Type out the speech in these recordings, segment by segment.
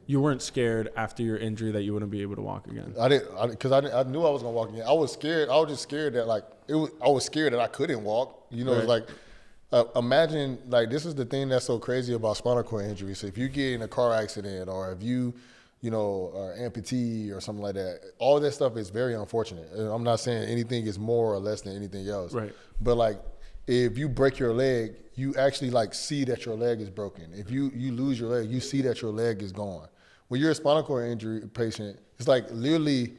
You weren't scared after your injury that you wouldn't be able to walk again. I knew I was gonna walk again. I was scared. I was just scared that I was scared that I couldn't walk. You know, Right. It's like imagine this is the thing that's so crazy about spinal cord injuries. So if you get in a car accident or if you are amputee or something like that, all that stuff is very unfortunate. And I'm not saying anything is more or less than anything else. Right. But if you break your leg, you actually see that your leg is broken. If you lose your leg, you see that your leg is gone. When you're a spinal cord injury patient, it's like literally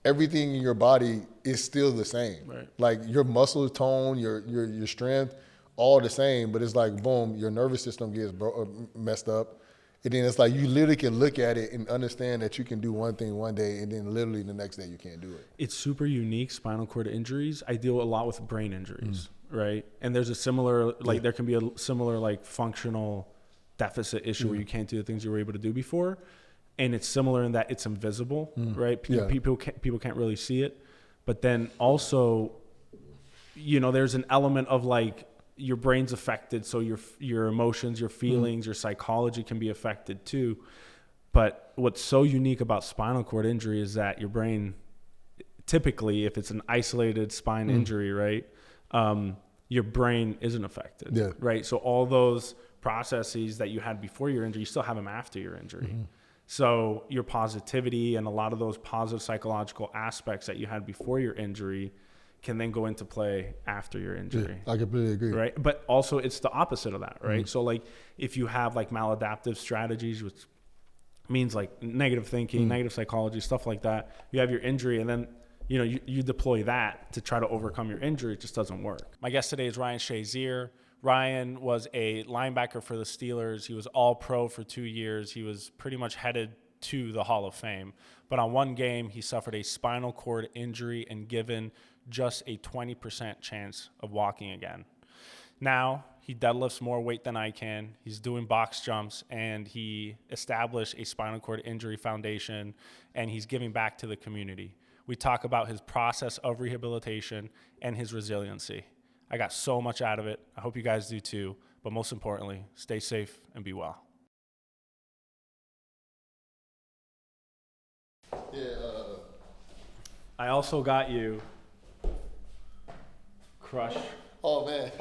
everything in your body is still the same. Right. Like your muscle tone, your strength, all the same. But it's like, boom, your nervous system gets messed up. And then it's like you literally can look at it and understand that you can do one thing one day and then literally the next day you can't do it. It's super unique, spinal cord injuries. I deal a lot with brain injuries, right? And there's a similar, there can be a similar functional deficit issue where you can't do the things you were able to do before. And it's similar in that it's invisible, right? People can't really see it. But then also, there's an element of your brain's affected, so your emotions, your feelings, your psychology can be affected too. But what's so unique about spinal cord injury is that your brain, typically, if it's an isolated spine injury, right, your brain isn't affected, right? So all those processes that you had before your injury, you still have them after your injury. So your positivity and a lot of those positive psychological aspects that you had before your injury can then go into play after your injury. Yeah, I completely agree. Right. But also it's the opposite of that, right? So if you have maladaptive strategies, which means negative thinking, negative psychology, stuff like that, you have your injury and then, you deploy that to try to overcome your injury. It just doesn't work. My guest today is Ryan Shazier. Ryan was a linebacker for the Steelers. He was All-Pro for 2 years. He was pretty much headed to the Hall of Fame. But on one game, he suffered a spinal cord injury and given just a 20% chance of walking again. Now, he deadlifts more weight than I can. He's doing box jumps, and he established a spinal cord injury foundation, and he's giving back to the community. We talk about his process of rehabilitation and his resiliency. I got so much out of it. I hope you guys do too. But most importantly, stay safe and be well. I also got you Crush orange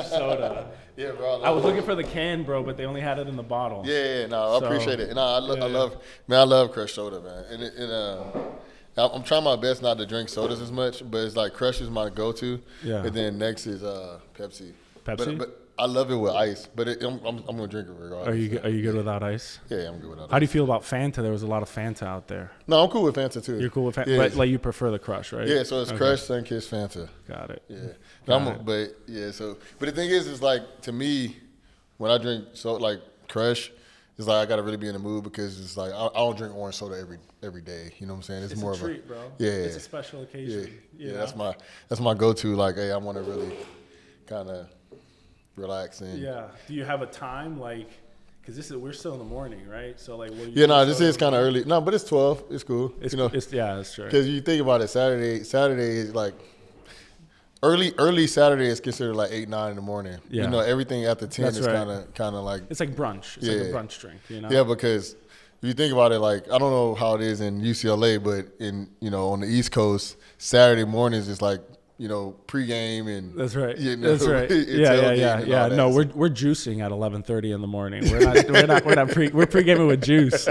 soda. Yeah, bro. I was looking for the can, bro, but they only had it in the bottle. I appreciate it. And I love Crush soda, man. And I'm trying my best not to drink sodas as much, but it's Crush is my go-to. Yeah. And then next is Pepsi. Pepsi? But I love it with ice, but I'm gonna drink it regardless. Are you good without ice? Yeah, I'm good without ice. How do you feel about Fanta? There was a lot of Fanta out there. No, I'm cool with Fanta too. You're cool with Fanta, but you prefer the Crush, right? Yeah, so it's Crush, Sunkist, Fanta. Got it. Yeah. But the thing is to me, when I drink Crush, it's I gotta really be in the mood because it's I don't drink orange soda every day. You know what I'm saying? It's more a treat, bro. Yeah. It's a special occasion. Yeah. That's my go-to. Hey, I want to really kind of relax and. Yeah. Do you have a time because we're still in the morning, right? So what do you? Yeah, this is kind of early. No, but it's 12. It's cool. That's true. Because you think about it, Saturday is early Saturday is considered 8, 9 in the morning. Yeah. Everything after 10 is kind of it's like brunch. It's like a brunch drink, Yeah, because if you think about it, I don't know how it is in UCLA, but in on the East Coast, Saturday mornings is pregame and that's right. That's right. Yeah. No, we're juicing at 11:30 in the morning. We're pregaming with juice.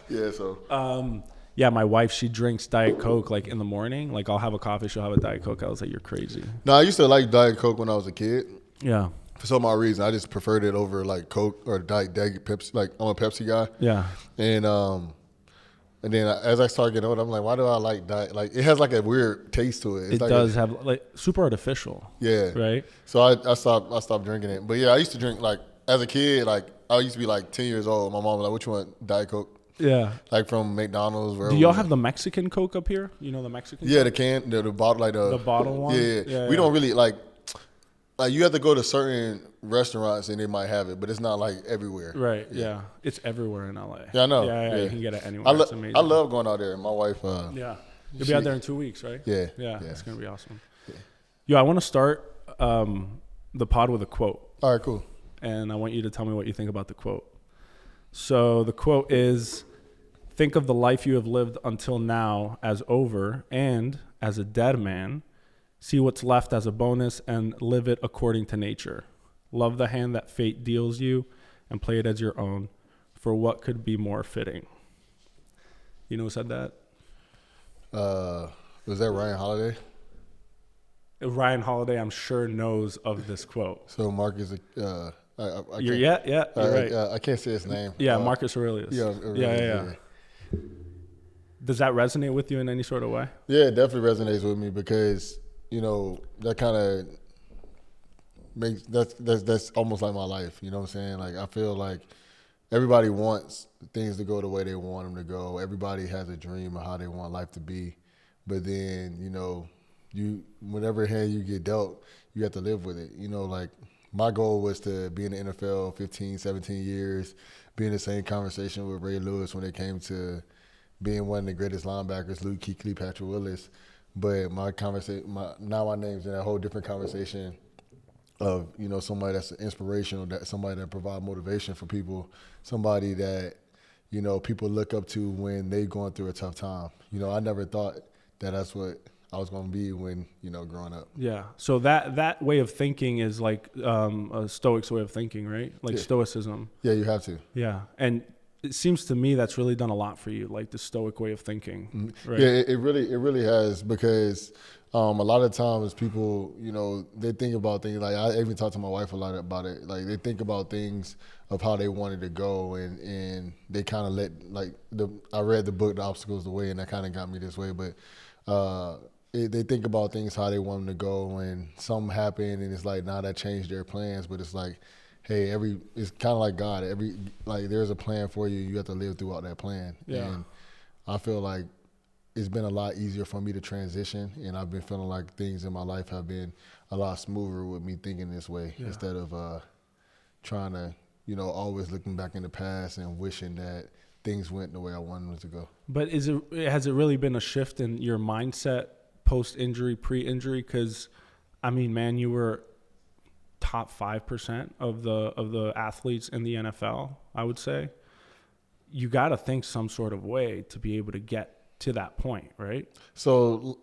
Yeah. So. Yeah, my wife, she drinks Diet Coke in the morning. I'll have a coffee, she'll have a Diet Coke. I was like, you're crazy. No, I used to like Diet Coke when I was a kid. Yeah. For some odd reason, I just preferred it over Coke or Diet Pepsi. I'm a Pepsi guy. Yeah. And then as I started getting older, I'm like, why do I like Diet? It has a weird taste to it. It does have super artificial. Yeah. Right. So I stopped drinking it. But yeah, I used to drink as a kid. I used to be 10 years old. My mom was like, "What you want, Diet Coke?" Yeah. From McDonald's. Wherever. Do y'all have the Mexican Coke up here? You know the Mexican Yeah, Coke? the can, the bottle, the bottle one? Yeah. We don't really, you have to go to certain restaurants and they might have it, but it's not, everywhere. Right, yeah. It's everywhere in LA. Yeah, I know. Yeah. You can get it anywhere. It's amazing. I love going out there. My wife. Yeah. You'll be out there in 2 weeks, right? Yeah. Yeah. It's going to be awesome. Yeah. Yo, I want to start the pod with a quote. All right, cool. And I want you to tell me what you think about the quote. So the quote is, Think of the life you have lived until now as over, and as a dead man, see what's left as a bonus and live it according to nature. Love the hand that fate deals you and play it as your own, for what could be more fitting? You know who said that? Was that Ryan Holiday? Ryan Holiday, I'm sure, knows of this quote. So Marcus, You're right. I can't say his name. Yeah, Marcus Aurelius. Yeah. Does that resonate with you in any sort of way? Yeah, it definitely resonates with me because, that kind of makes, that's almost like my life. You know what I'm saying? Like, I feel like everybody wants things to go the way they want them to go. Everybody has a dream of how they want life to be. But then, whatever hand you get dealt, you have to live with it. Like, my goal was to be in the NFL 15, 17 years, be in the same conversation with Ray Lewis when it came to being one of the greatest linebackers, Luke Kuechly, Patrick Willis. But my name's in a whole different conversation of, somebody that's inspirational, somebody that provide motivation for people, somebody that, people look up to when they going through a tough time. I never thought that that's what I was going to be when, growing up. Yeah. So that way of thinking is like a Stoic's way of thinking, right? Like Stoicism. Yeah, you have to. Yeah. And it seems to me that's really done a lot for you, like the Stoic way of thinking. Right? Yeah, it really has, because a lot of times people, they think about things, like I even talk to my wife a lot about it. Like, they think about things of how they wanted to go, and they kind of I read the book, The Obstacle's the Way, and that kind of got me this way. But they think about things how they want them to go, and something happened, and it's like, now that changed their plans. But it's like, hey, it's kind of like God. There's a plan for you. You have to live throughout that plan. Yeah. And I feel like it's been a lot easier for me to transition, and I've been feeling like things in my life have been a lot smoother with me thinking this way, instead of trying to, always looking back in the past and wishing that things went the way I wanted them to go. But has it really been a shift in your mindset post-injury, pre-injury? Because, I mean, man, you were top 5% of the athletes in the NFL, I would say. You got to think some sort of way to be able to get to that point, right? So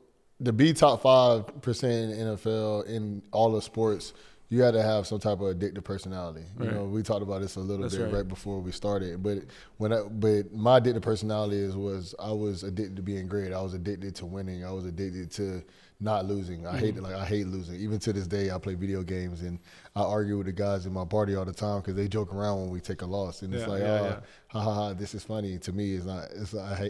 to be top 5% in the NFL in all the sports, you got to have some type of addictive personality. Right. We talked about this a little bit right before we started. But my addictive personality was I was addicted to being great. I was addicted to winning. I was addicted to not losing. I hate losing. Even to this day, I play video games and I argue with the guys in my party all the time because they joke around when we take a loss, and it's ha ha ha. This is funny. To me, it's not.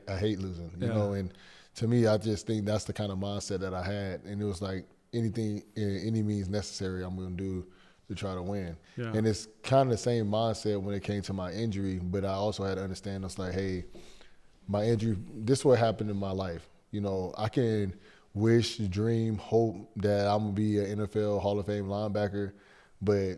I hate losing. You know, and to me, I just think that's the kind of mindset that I had, and it was like anything, any means necessary, I'm going to do to try to win. Yeah. And it's kind of the same mindset when it came to my injury, but I also had to understand it's like, hey, my injury, this is what happened in my life. I can wish, dream, hope that I'm going to be an NFL Hall of Fame linebacker, but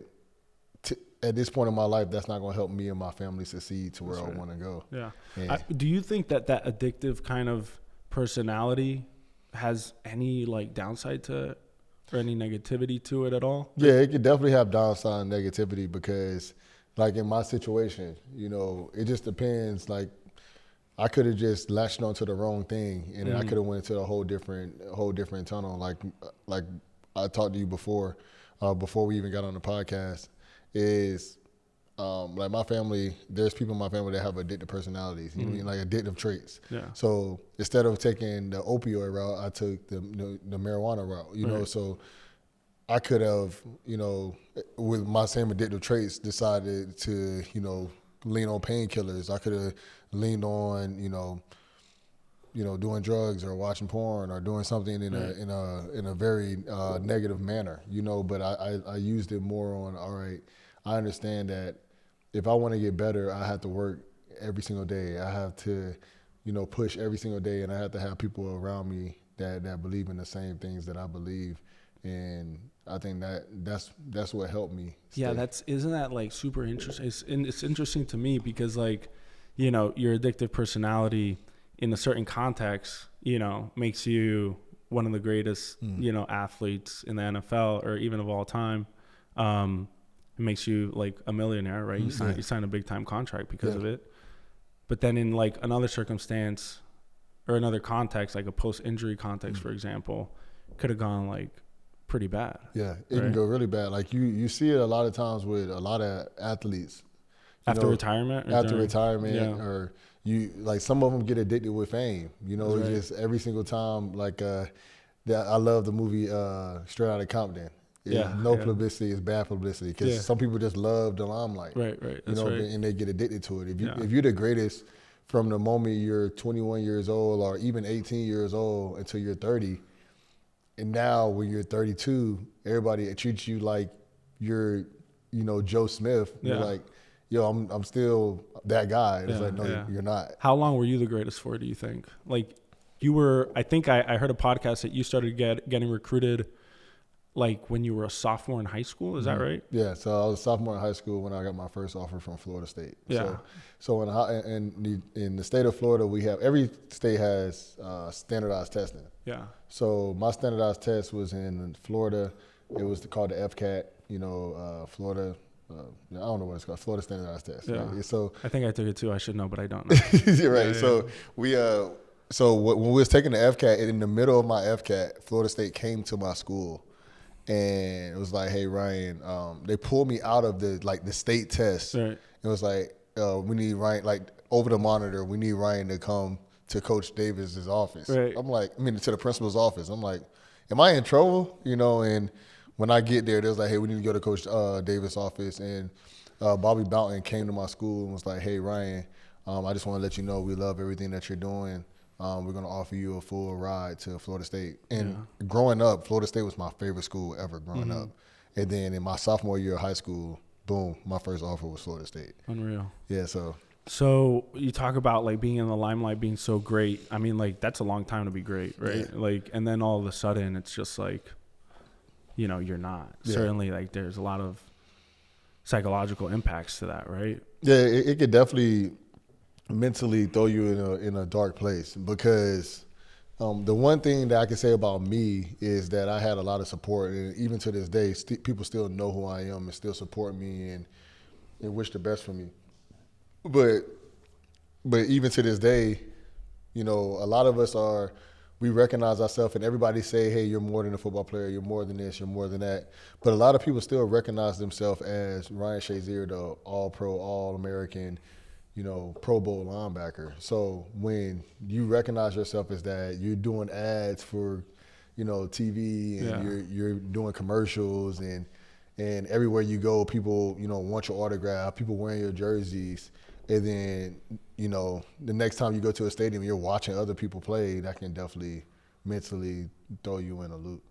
at this point in my life, that's not going to help me and my family succeed to where I want to go. Yeah. Do you think that addictive kind of personality has any downside to it or any negativity to it at all? Yeah, it could definitely have downside and negativity because in my situation, it just depends. I could have just latched onto the wrong thing, and then I could have went into a whole different tunnel. Like I talked to you before we even got on the podcast, is my family. There's people in my family that have addictive personalities. You know what I mean? Addictive traits. Yeah. So instead of taking the opioid route, I took the marijuana route. You know, so I could have, with my same addictive traits, decided to, lean on painkillers. I could have leaned on, doing drugs or watching porn or doing something in a very negative manner, But I used it more on, all right, I understand that if I want to get better, I have to work every single day. I have to, push every single day, and I have to have people around me that believe in the same things that I believe. And I think that's what helped me stay. Yeah, isn't that super interesting? It's interesting to me because your addictive personality in a certain context, makes you one of the greatest, athletes in the NFL or even of all time. It makes you a millionaire, right? You sign a big time contract because of it. but then in like another circumstance or another context, like a post-injury context, for example, could have gone like pretty bad. Yeah, it can go really bad. Like you see it a lot of times with a lot of athletes. After retirement? Or you like some of them get addicted with fame. You know, it's just every single time. Like I love the movie Straight Outta Compton. Publicity is bad publicity because some people just love the limelight. Right. That's and they get addicted to it. If you're the greatest from the moment you're 21 years old or even 18 years old until you're 30, and now when you're 32, everybody treats you like you're, Joe Smith. You're like, yo, I'm still that guy. It's like, no, you're not. How long were you the greatest for, do you think? Like you were, I think I heard a podcast that you started getting recruited like when you were a sophomore in high school. Is that right? Yeah. So I was a sophomore in high school when I got my first offer from Florida State. Yeah. So in the state of Florida, every state has standardized testing. Yeah. So my standardized test was in Florida. It was called the FCAT, Florida. I don't know what it's called. Florida Standardized Test. Yeah. Right? So I think I took it too. I should know, but I don't know. You're right. When we was taking the FCAT, in the middle of my FCAT, Florida State came to my school, and it was like, "Hey Ryan," they pulled me out of the state test. Right. It was like, "We need Ryan," like over the monitor. "We need Ryan to come to Coach Davis's office." Right. I'm like, to the principal's office. I'm like, "Am I in trouble?" And when I get there, they was like, "Hey, we need to go to Coach Davis' office." And Bobby Boughton came to my school and was like, "Hey, Ryan, I just want to let you know we love everything that you're doing. We're going to offer you a full ride to Florida State." And growing up, Florida State was my favorite school ever growing up. And then in my sophomore year of high school, boom, my first offer was Florida State. Unreal. Yeah, So you talk about like being in the limelight being so great. I mean, like that's a long time to be great, right? Yeah. Like, and then all of a sudden it's just like, you're not. Yeah. Certainly, like there's a lot of psychological impacts to that, right? Yeah, it could definitely mentally throw you in a dark place because the one thing that I can say about me is that I had a lot of support, and even to this day, people still know who I am and still support me and wish the best for me. But even to this day, a lot of us we recognize ourselves, and everybody say, "Hey, you're more than a football player. You're more than this. You're more than that." But a lot of people still recognize themselves as Ryan Shazier, the All-Pro, All-American, Pro Bowl linebacker. So when you recognize yourself as that, you're doing ads for, TV, and you're doing commercials, and everywhere you go, people, want your autograph. People wearing your jerseys. And then, the next time you go to a stadium, you're watching other people play, that can definitely mentally throw you in a loop.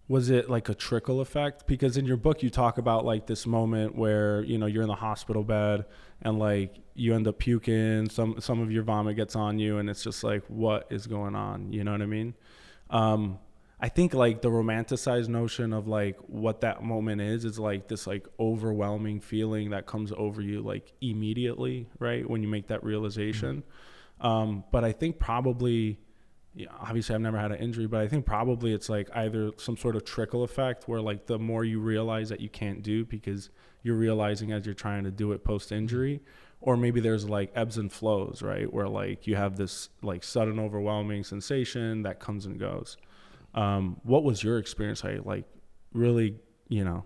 Was it like a trickle effect? Because in your book, you talk about like this moment where, you're in the hospital bed and like you end up puking, some of your vomit gets on you, and it's just like, what is going on? You know what I mean? I think like the romanticized notion of like what that moment is like this like overwhelming feeling that comes over you like immediately, right? When you make that realization. But I think probably, obviously I've never had an injury, but I think probably it's like either some sort of trickle effect where like the more you realize that you can't do because you're realizing as you're trying to do it post-injury, or maybe there's like ebbs and flows, right? Where like you have this like sudden overwhelming sensation that comes and goes. What was your experience like really,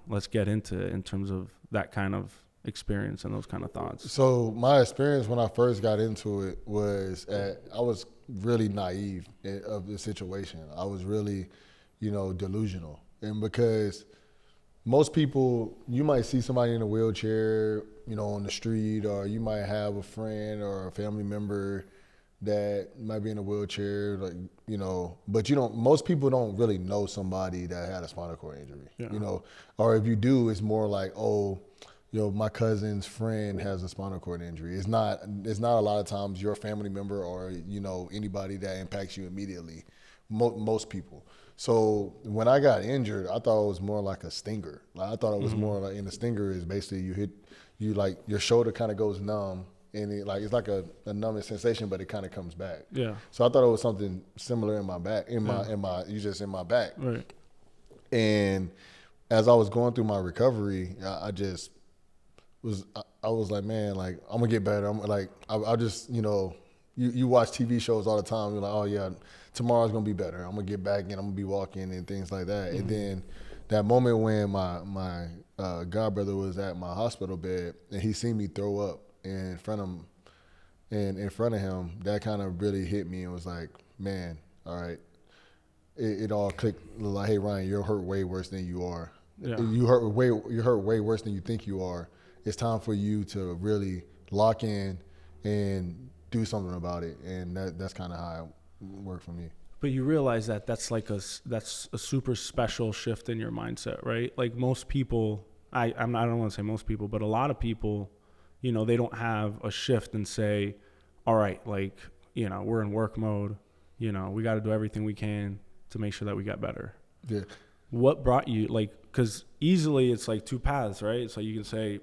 let's get into it in terms of that kind of experience and those kind of thoughts. So my experience when I first got into it was I was really naive of the situation. I was really, delusional. And because most people, you might see somebody in a wheelchair, on the street, or you might have a friend or a family member that might be in a wheelchair, but most people don't really know somebody that had a spinal cord injury, or if you do, it's more like, my cousin's friend has a spinal cord injury. It's not a lot of times your family member or, anybody that impacts you immediately, most people. So when I got injured, I thought it was more like a stinger. Like, I thought it was more like, and the stinger is basically your shoulder kind of goes numb. And it's like a numbing sensation, but it kind of comes back. Yeah. So I thought it was something similar in my back, in my back. I was like, man, like I'm gonna get better. I'm like, I just, you know, you watch TV shows all the time. You're like, oh yeah, tomorrow's gonna be better. I'm gonna get back and I'm gonna be walking and things like that. And then that moment when my godbrother was at my hospital bed and he seen me throw up in front of him, and in front of him, that kind of really hit me and was like, man, all right. It all clicked like, hey Ryan, you're hurt way worse than you are. Yeah. You're hurt way worse than you think you are. It's time for you to really lock in and do something about it. And that's kind of how it worked for me. But you realize that that's a super special shift in your mindset, right? Like most people, I don't want to say most people, but a lot of people, you know, they don't have a shift and say, all right, like, you know, we're in work mode, you know, we got to do everything we can to make sure that we get better. Yeah. What brought you, like, because easily it's like two paths, right? So you can say,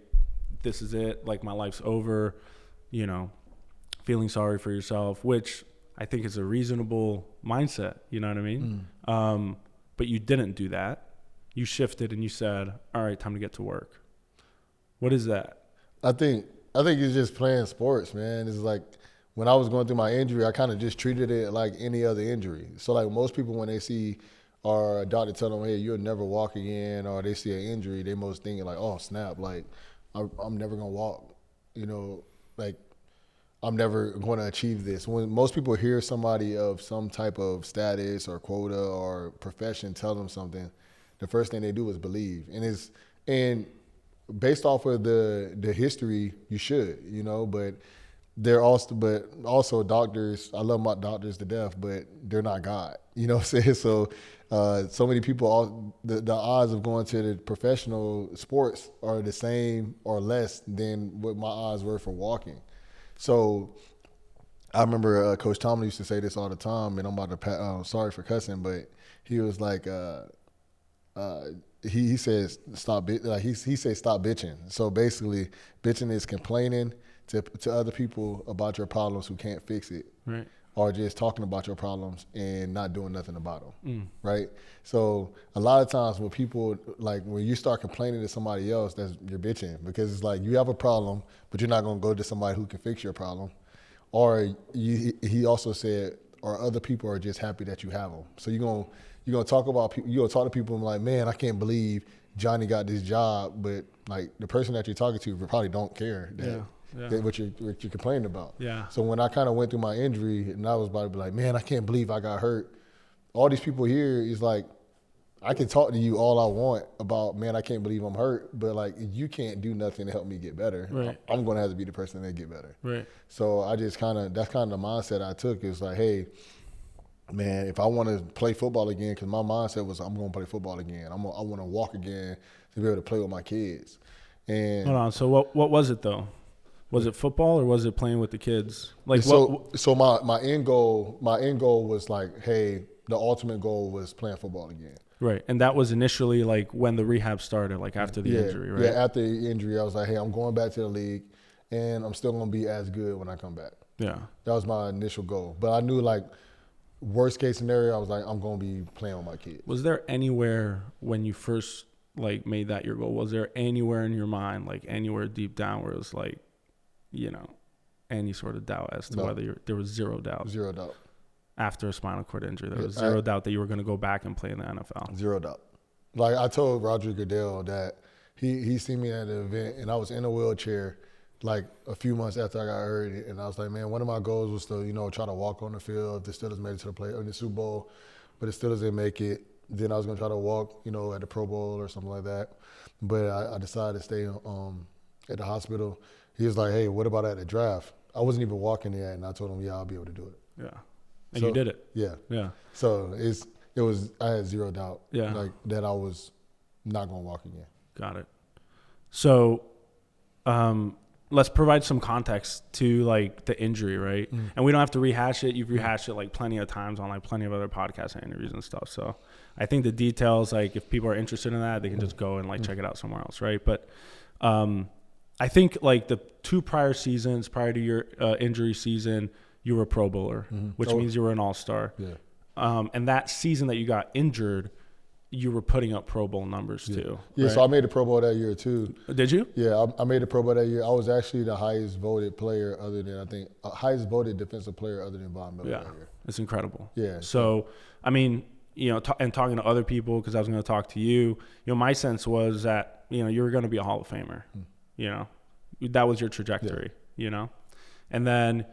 this is it, like my life's over, you know, feeling sorry for yourself, which I think is a reasonable mindset, you know what I mean? But you didn't do that. You shifted and you said, all right, time to get to work. What is that? I think it's just playing sports, man. It's like when I was going through my injury, I kind of just treated it like any other injury. So like most people, when they see or a doctor tell them, hey, you'll never walk again, or they see an injury, they most thinking like, oh, snap, like I'm never going to walk, you know, like I'm never going to achieve this. When most people hear somebody of some type of status or quota or profession tell them something, the first thing they do is believe. And based off of the history, you should, you know, but also doctors, I love my doctors to death, but they're not God, you know what I'm saying? So so many people, the odds of going to the professional sports are the same or less than what my odds were for walking. So I remember Coach Tomlin used to say this all the time, and I'm about to sorry for cussing, but he was like, he says stop he says stop bitching. So basically, bitching is complaining to other people about your problems who can't fix it, right? Or just talking about your problems and not doing nothing about them, right? So a lot of times when people, like when you start complaining to somebody else, you're bitching, because it's like you have a problem, but you're not going to go to somebody who can fix your problem. Or he also said, or other people are just happy that you have them. So you're gonna talk about people, you're gonna talk to people and like, man, I can't believe Johnny got this job, but like the person that you're talking to probably don't care that what you're complaining about. Yeah. So when I kind of went through my injury and I was about to be like, man, I can't believe I got hurt. All these people here is like, I can talk to you all I want about, man, I can't believe I'm hurt, but like you can't do nothing to help me get better. Right. I'm going to have to be the person that get better. Right. So I just that's kind of the mindset I took. Is like, hey, man, if I want to play football again, because my mindset was I'm going to play football again. I want to walk again to be able to play with my kids. And hold on. So what was it though? Was it football or was it playing with the kids? Like so my end goal was like, hey, the ultimate goal was playing football again. Right. And that was initially like when the rehab started, like after the injury, right? Yeah, after the injury, I was like, hey, I'm going back to the league and I'm still going to be as good when I come back. Yeah. That was my initial goal. But I knew like worst case scenario, I was like, I'm going to be playing with my kids. Was there anywhere when you first like made that your goal, was there anywhere in your mind, like anywhere deep down where it was like, you know, any sort of doubt as to whether there was zero doubt? Zero doubt. After a spinal cord injury, there was zero doubt that you were going to go back and play in the NFL. Zero doubt. Like I told Roger Goodell that he seen me at an event and I was in a wheelchair like a few months after I got hurt, and I was like, man, one of my goals was to, you know, try to walk on the field. The Steelers made it to the Super Bowl, but the Steelers didn't make it. Then I was going to try to walk, you know, at the Pro Bowl or something like that. But I decided to stay at the hospital. He was like, hey, what about at the draft? I wasn't even walking yet, and I told him, yeah, I'll be able to do it. Yeah. And so, you did it. Yeah. Yeah. So I had zero doubt like that I was not going to walk again. Got it. So let's provide some context to like the injury, right? And we don't have to rehash it. You've rehashed it like plenty of times on like plenty of other podcasts and interviews and stuff. So I think the details, like if people are interested in that, they can just go and like check it out somewhere else, right? But I think like the 2 prior seasons prior to your injury season, you were a Pro Bowler, which means you were an All-Star. Yeah. And that season that you got injured, you were putting up Pro Bowl numbers too. Yeah, right? so I made the Pro Bowl that year too. Did you? Yeah, I made the Pro Bowl that year. I was actually the highest voted player highest voted defensive player other than Von Miller that year. It's incredible. Yeah. So, I mean, and talking to other people, because I was going to talk to you, my sense was that, you were going to be a Hall of Famer. That was your trajectory, And then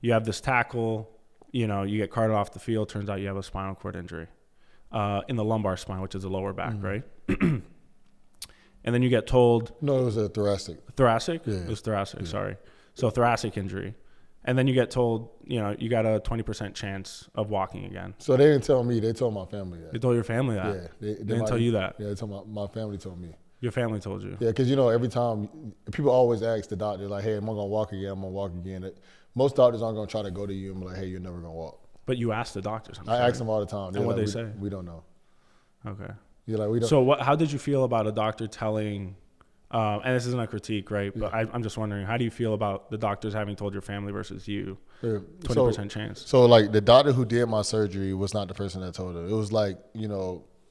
you have this tackle, you get carted off the field. Turns out you have a spinal cord injury in the lumbar spine, which is the lower back, right? And then you get told. No, it was a thoracic. Thoracic? Yeah. It was thoracic, sorry. So thoracic injury. And then you get told, you got a 20% chance of walking again. So they didn't tell me. They told my family that. They told your family that? Yeah. They didn't tell you that? Yeah, they told my family told me. Your family told you? Yeah, because, every time people always ask the doctor, like, hey, am I going to walk again? I'm going to walk again. Most doctors aren't going to try to go to you and be like, hey, you're never going to walk. But you ask the doctors. I ask them all the time. And what like, they say? We don't know. Okay. You're like, we don't. So how did you feel about a doctor telling, and this isn't a critique, right? But I'm just wondering, how do you feel about the doctors having told your family versus you? 20% chance. So like the doctor who did my surgery was not the person that told her. It was like,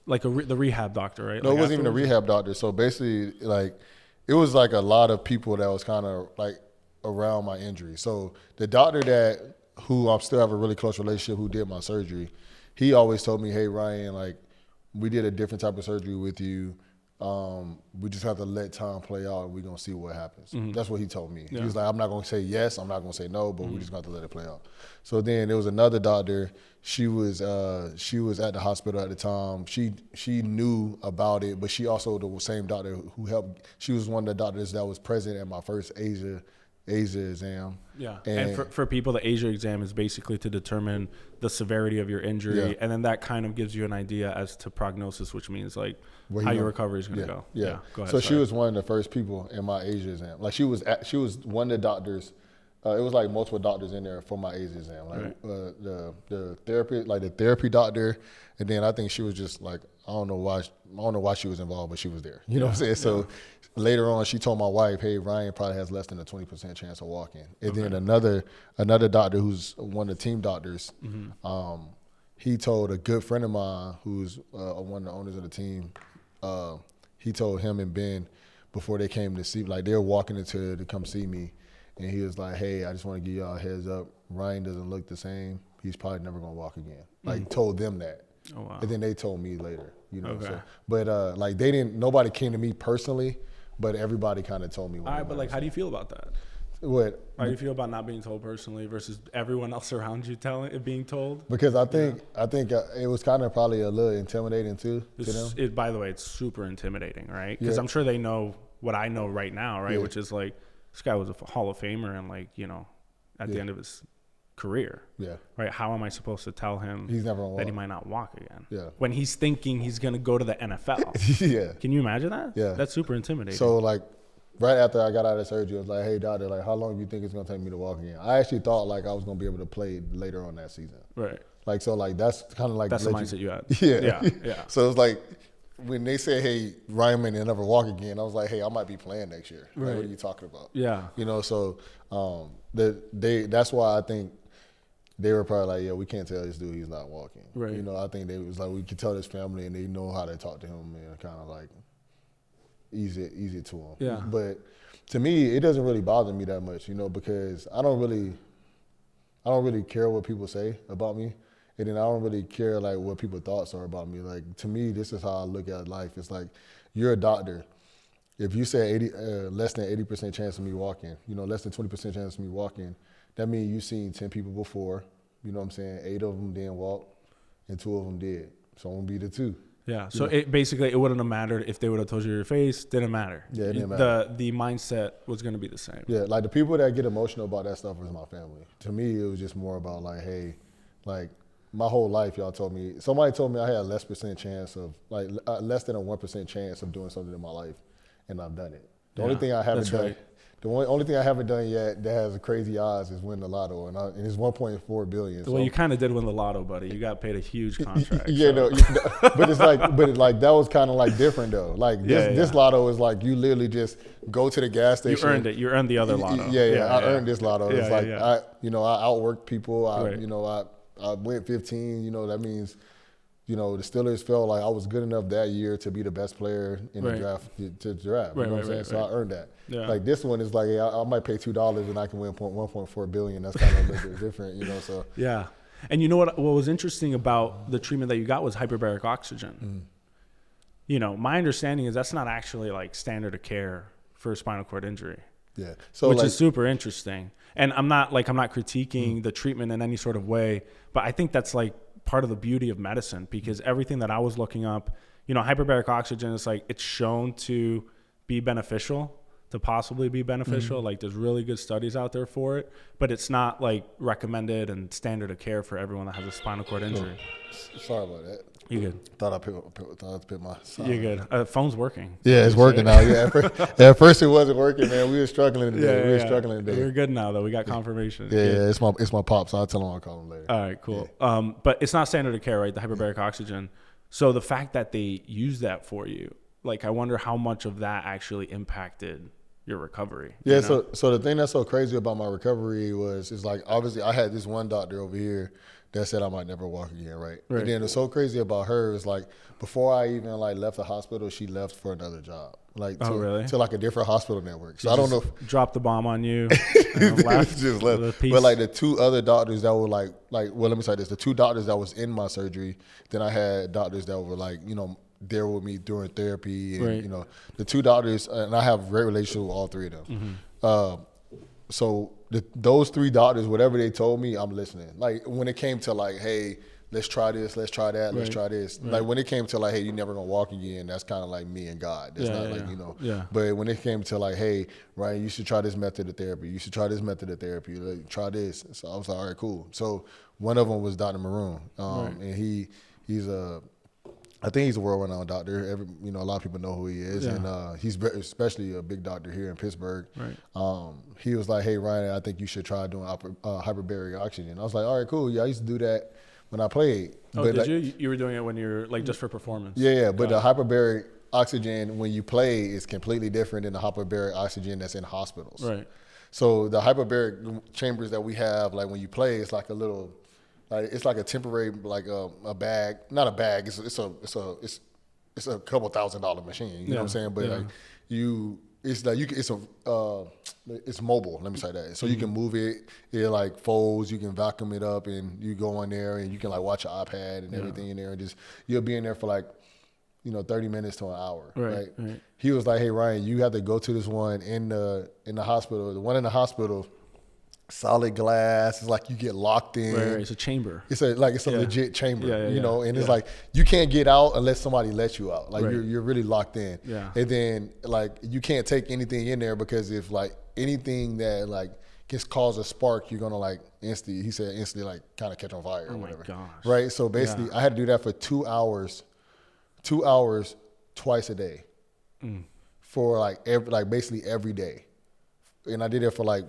like the rehab doctor, right? No, like it wasn't even a rehab doctor. So basically, like, it was like a lot of people that was kind of like around my injury. So the doctor who I still have a really close relationship, who did my surgery, he always told me, hey, Ryan, like, we did a different type of surgery with you. We just have to let time play out and we're going to see what happens. Mm-hmm. That's what he told me. Yeah. He was like, I'm not going to say yes, I'm not going to say no, but we just got to let it play out. So then there was another doctor. She was at the hospital at the time. She knew about it, but she also the same doctor who helped. She was one of the doctors that was present at my first ASIA exam. Yeah, and for people, the ASIA exam is basically to determine the severity of your injury, and then that kind of gives you an idea as to prognosis, which means like how your recovery is going to go. Yeah. Go ahead. So she was one of the first people in my ASIA exam. Like she was one of the doctors. It was like multiple doctors in there for my ASIA exam. Like the therapy doctor, and then I think she was just like I don't know why she was involved, but she was there. You know what I'm saying? So later on, she told my wife, "Hey, Ryan probably has less than a 20% chance of walking." And then another doctor who's one of the team doctors, he told a good friend of mine who's one of the owners of the team. He told him and Ben before they came to see, like they were walking into to come see me. And he was like, hey, I just want to give y'all a heads up. Ryan doesn't look the same. He's probably never going to walk again. Like, told them that. Oh, wow. And then they told me later, Okay. So, but, like, nobody came to me personally, but everybody kind of told me. All right, but, like, how do you feel about that? What? How do you feel about not being told personally versus everyone else around you being told? Because I think it was kind of probably a little intimidating, too, to them. By the way, it's super intimidating, right? Because I'm sure they know what I know right now, right? Yeah. Which is, like, this guy was a Hall of Famer and, like, at the end of his career. Yeah. Right? How am I supposed to tell him he's never gonna that walk. he might not walk again? Yeah. When he's thinking he's going to go to the NFL. Yeah. Can you imagine that? Yeah. That's super intimidating. So, like, right after I got out of surgery, I was like, hey, doctor, like, how long do you think it's going to take me to walk again? I actually thought, like, I was going to be able to play later on that season. Right. Like, so, like, that's kind of like. That's the mindset you had. Yeah. So, it's like, when they said, hey, Ryan may never walk again, I was like, hey, I might be playing next year. Like, Right. what are you talking about? Yeah. So that's why I think they were probably like, yeah, we can't tell this dude he's not walking. Right. I think they was like, we could tell his family and they know how to talk to him and kind of like ease it to him. Yeah. But to me, it doesn't really bother me that much, because I don't really care what people say about me. And then I don't really care like what people's thoughts are about me. Like to me, this is how I look at life. It's like you're a doctor. If you say less than 80% chance of me walking, less than 20% chance of me walking, that means you've seen 10 people before. You know what I'm saying? 8 of them didn't walk, and 2 of them did. So I'm gonna be the 2. Yeah. So it wouldn't have mattered if they would have told you your face. Didn't matter. Yeah, it didn't matter. The mindset was gonna be the same. Yeah, like the people that get emotional about that stuff was my family. To me, it was just more about like, hey, like. My whole life, somebody told me I had a less than a 1% chance of doing something in my life, and I've done it. The only thing I haven't done, right. the only thing I haven't done yet that has crazy odds is win the lotto, and it's 1.4 billion. Well, you kind of did win the lotto, buddy. You got paid a huge contract. Yeah, so. But it's like, that was kind of like different though. Like this lotto is like you literally just go to the gas station. You earned it. You earned the other lotto. I earned this lotto. It's like I outworked people. Right. I went 15, that means the Steelers felt like I was good enough that year to be the best player in the draft to draft. You know what I'm saying? So I earned that. Yeah. Like this one is like, hey, I might pay $2 and I can win $1.4 billion. That's kind of a little bit different, so. Yeah. And you know what was interesting about the treatment that you got was hyperbaric oxygen. My understanding is that's not actually like standard of care for a spinal cord injury. Yeah. So which is super interesting. And I'm not critiquing the treatment in any sort of way, but I think that's like part of the beauty of medicine, because everything that I was looking up, hyperbaric oxygen is like, it's shown to be beneficial, to possibly be beneficial. Like there's really good studies out there for it, but it's not like recommended and standard of care for everyone that has a spinal cord injury. Sorry about that. You good? Thought I put my side. You're good. Phone's working. Yeah, it's working now. Yeah, at first it wasn't working, man. We were struggling today. We're good now, though. We got confirmation. Yeah, it's my pop, so I'll tell him I'll call him later. All right, cool. Yeah. But it's not standard of care, right? The hyperbaric oxygen. So the fact that they use that for you, like, I wonder how much of that actually impacted your recovery. Yeah. So the thing that's so crazy about my recovery is like, obviously I had this one doctor over here that said I might never walk again, right? And then what's so crazy about her is like, before I even like left the hospital, she left for another job, like to like a different hospital network. So I don't know. Dropped the bomb on you. Left. Just left. But like the two other doctors that were like, well, let me say this: the two doctors that was in my surgery, then I had doctors that were like, there with me during therapy, and the two doctors, and I have a great relationship with all three of them. So those three doctors, whatever they told me, I'm listening. Like when it came to like, hey, let's try this, let's try that, let's try this. Like when it came to like, hey, you're never gonna walk again, that's kind of like me and God. That's not like, Yeah. But when it came to like, hey, Ryan, you should try this method of therapy. You should try this method of therapy. Like, try this. So I was like, all right, cool. So one of them was Dr. Maroon, and he's I think he's a world-renowned doctor. A lot of people know who he is, and he's especially a big doctor here in Pittsburgh. Right. He was like, "Hey, Ryan, I think you should try doing hyperbaric oxygen." I was like, "All right, cool. Yeah, I used to do that when I played." Oh, but did you? You were doing it when you're like just for performance? Yeah. But the hyperbaric oxygen when you play is completely different than the hyperbaric oxygen that's in hospitals. Right. So the hyperbaric chambers that we have, like when you play, it's like a little. It's like a temporary, like a bag, not a bag. It's a couple $1,000 machine. You know what I'm saying? But like it's mobile. Let me say that. So you can move it. It like folds. You can vacuum it up, and you go in there, and you can like watch your iPad and everything in there, and just you'll be in there for like 30 minutes to an hour. Right. He was like, "Hey Ryan, you have to go to this one in the hospital. The one in the hospital." Solid glass. It's like you get locked in. Right. It's a chamber. It's a legit chamber. And it's like you can't get out unless somebody lets you out. Like you're really locked in. Yeah. And then like you can't take anything in there because if like anything that like gets cause a spark, you're gonna like instantly like kind of catch on fire or whatever. Oh my gosh. Right. So basically, I had to do that for 2 hours, twice a day, for basically every day, and I did it for like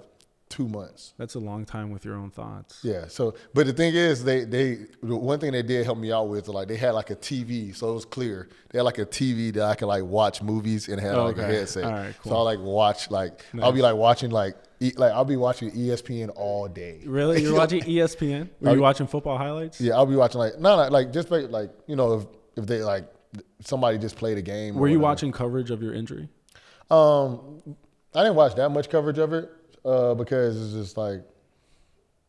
2 months. That's a long time with your own thoughts. Yeah. So, but the thing is, the one thing they did help me out with, like they had like a TV, so it was clear. They had like a TV that I could like watch movies and had like a headset. All right, cool. So I like watch I'll be like watching I'll be watching ESPN all day. Really? You're watching ESPN? Were you watching football highlights? Yeah, I'll be watching if they like somebody just played a game. Were you watching coverage of your injury? I didn't watch that much coverage of it. Because it's just like,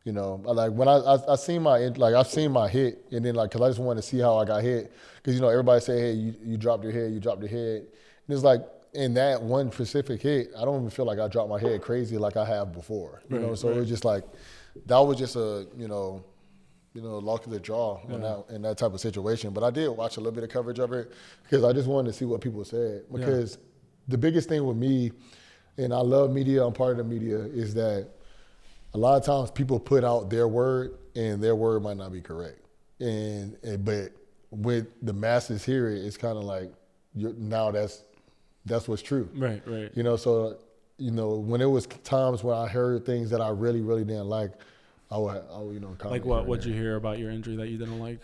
like when I seen I've seen my hit, and then like, cause I just wanted to see how I got hit. Cause everybody say, hey, you dropped your head, And it's like, in that one specific hit, I don't even feel like I dropped my head crazy like I have before, So it was just like, that was just a, luck of the draw in that type of situation. But I did watch a little bit of coverage of it because I just wanted to see what people said. Because the biggest thing with me, and I love media, I'm part of the media, is that a lot of times people put out their word and their word might not be correct. But with the masses hear it, it's kind of like, now that's what's true. Right. So, when it was times when I heard things that I really, really didn't like, I would comment. Like what? What'd you hear about your injury that you didn't like?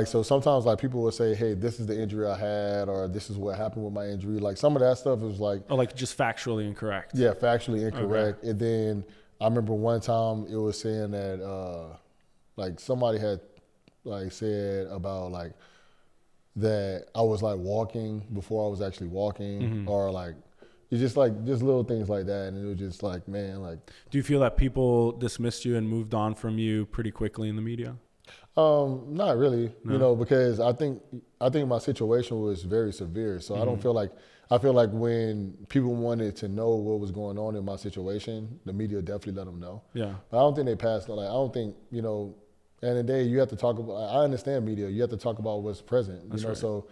So sometimes like people would say, hey, this is the injury I had, or this is what happened with my injury. Like some of that stuff was like, like just factually incorrect. Yeah, factually incorrect. Okay. And then I remember one time it was saying that like somebody had like said about like that I was like walking before I was actually walking, or like it's just like just little things like that, and it was just like, man, like. Do you feel that people dismissed you and moved on from you pretty quickly in the media? Not really, No? because I think my situation was very severe. So I feel like when people wanted to know what was going on in my situation, the media definitely let them know. Yeah. But I don't think they passed. Like, I don't think, end of the day, you have to talk about, I understand media, you have to talk about what's present, That's right. so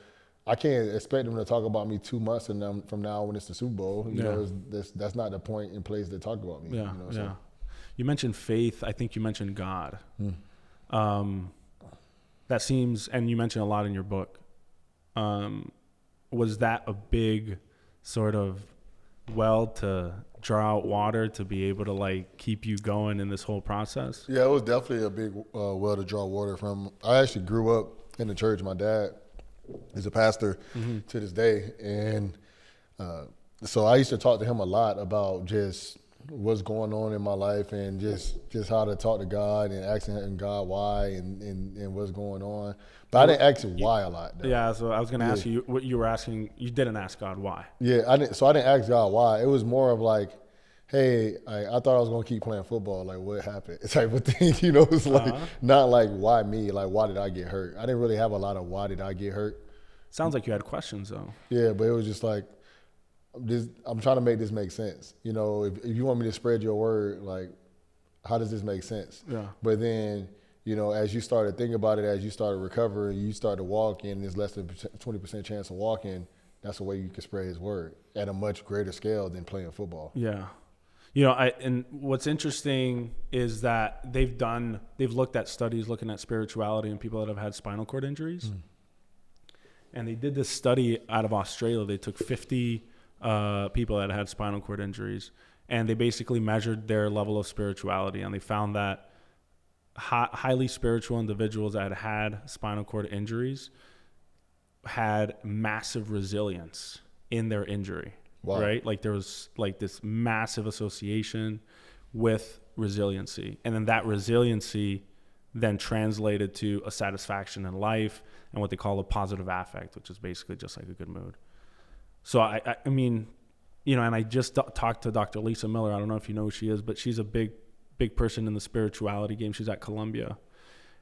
I can't expect them to talk about me 2 months from now when it's the Super Bowl. That's not the point in place to talk about me. Yeah. Yeah. You mentioned faith. I think you mentioned God. That seems, and you mentioned a lot in your book. Was that a big sort of well to draw out water to be able to like keep you going in this whole process? Yeah, it was definitely a big well to draw water from. I actually grew up in the church. My dad is a pastor to this day, and so I used to talk to him a lot about just what's going on in my life and just how to talk to God and asking God why and what's going on. But I didn't ask him why a lot, though. Yeah, so I was going to ask you what you were asking. You didn't ask God why. Yeah, I didn't ask God why. It was more of like, hey, I thought I was going to keep playing football. Like, what happened? Type of thing, It's like, not like, why me? Like, why did I get hurt? I didn't really have a lot of why did I get hurt. Sounds like you had questions, though. Yeah, but it was just like, I'm trying to make this make sense. If you want me to spread your word, like, how does this make sense? Yeah. But then, as you started thinking about it, as you started recovering, you started walking, there's less than 20% chance of walking, that's a way you can spread his word at a much greater scale than playing football. Yeah. And what's interesting is that they've looked at studies looking at spirituality in people that have had spinal cord injuries. And they did this study out of Australia. They took 50 people that had spinal cord injuries, and they basically measured their level of spirituality, and they found that highly spiritual individuals that had spinal cord injuries had massive resilience in their injury. Wow. Right? Like there was like this massive association with resiliency, and then that resiliency then translated to a satisfaction in life and what they call a positive affect, which is basically just like a good mood. So I mean, and I just talked to Dr. Lisa Miller. I don't know if you know who she is, but she's a big person in the spirituality game. She's at Columbia,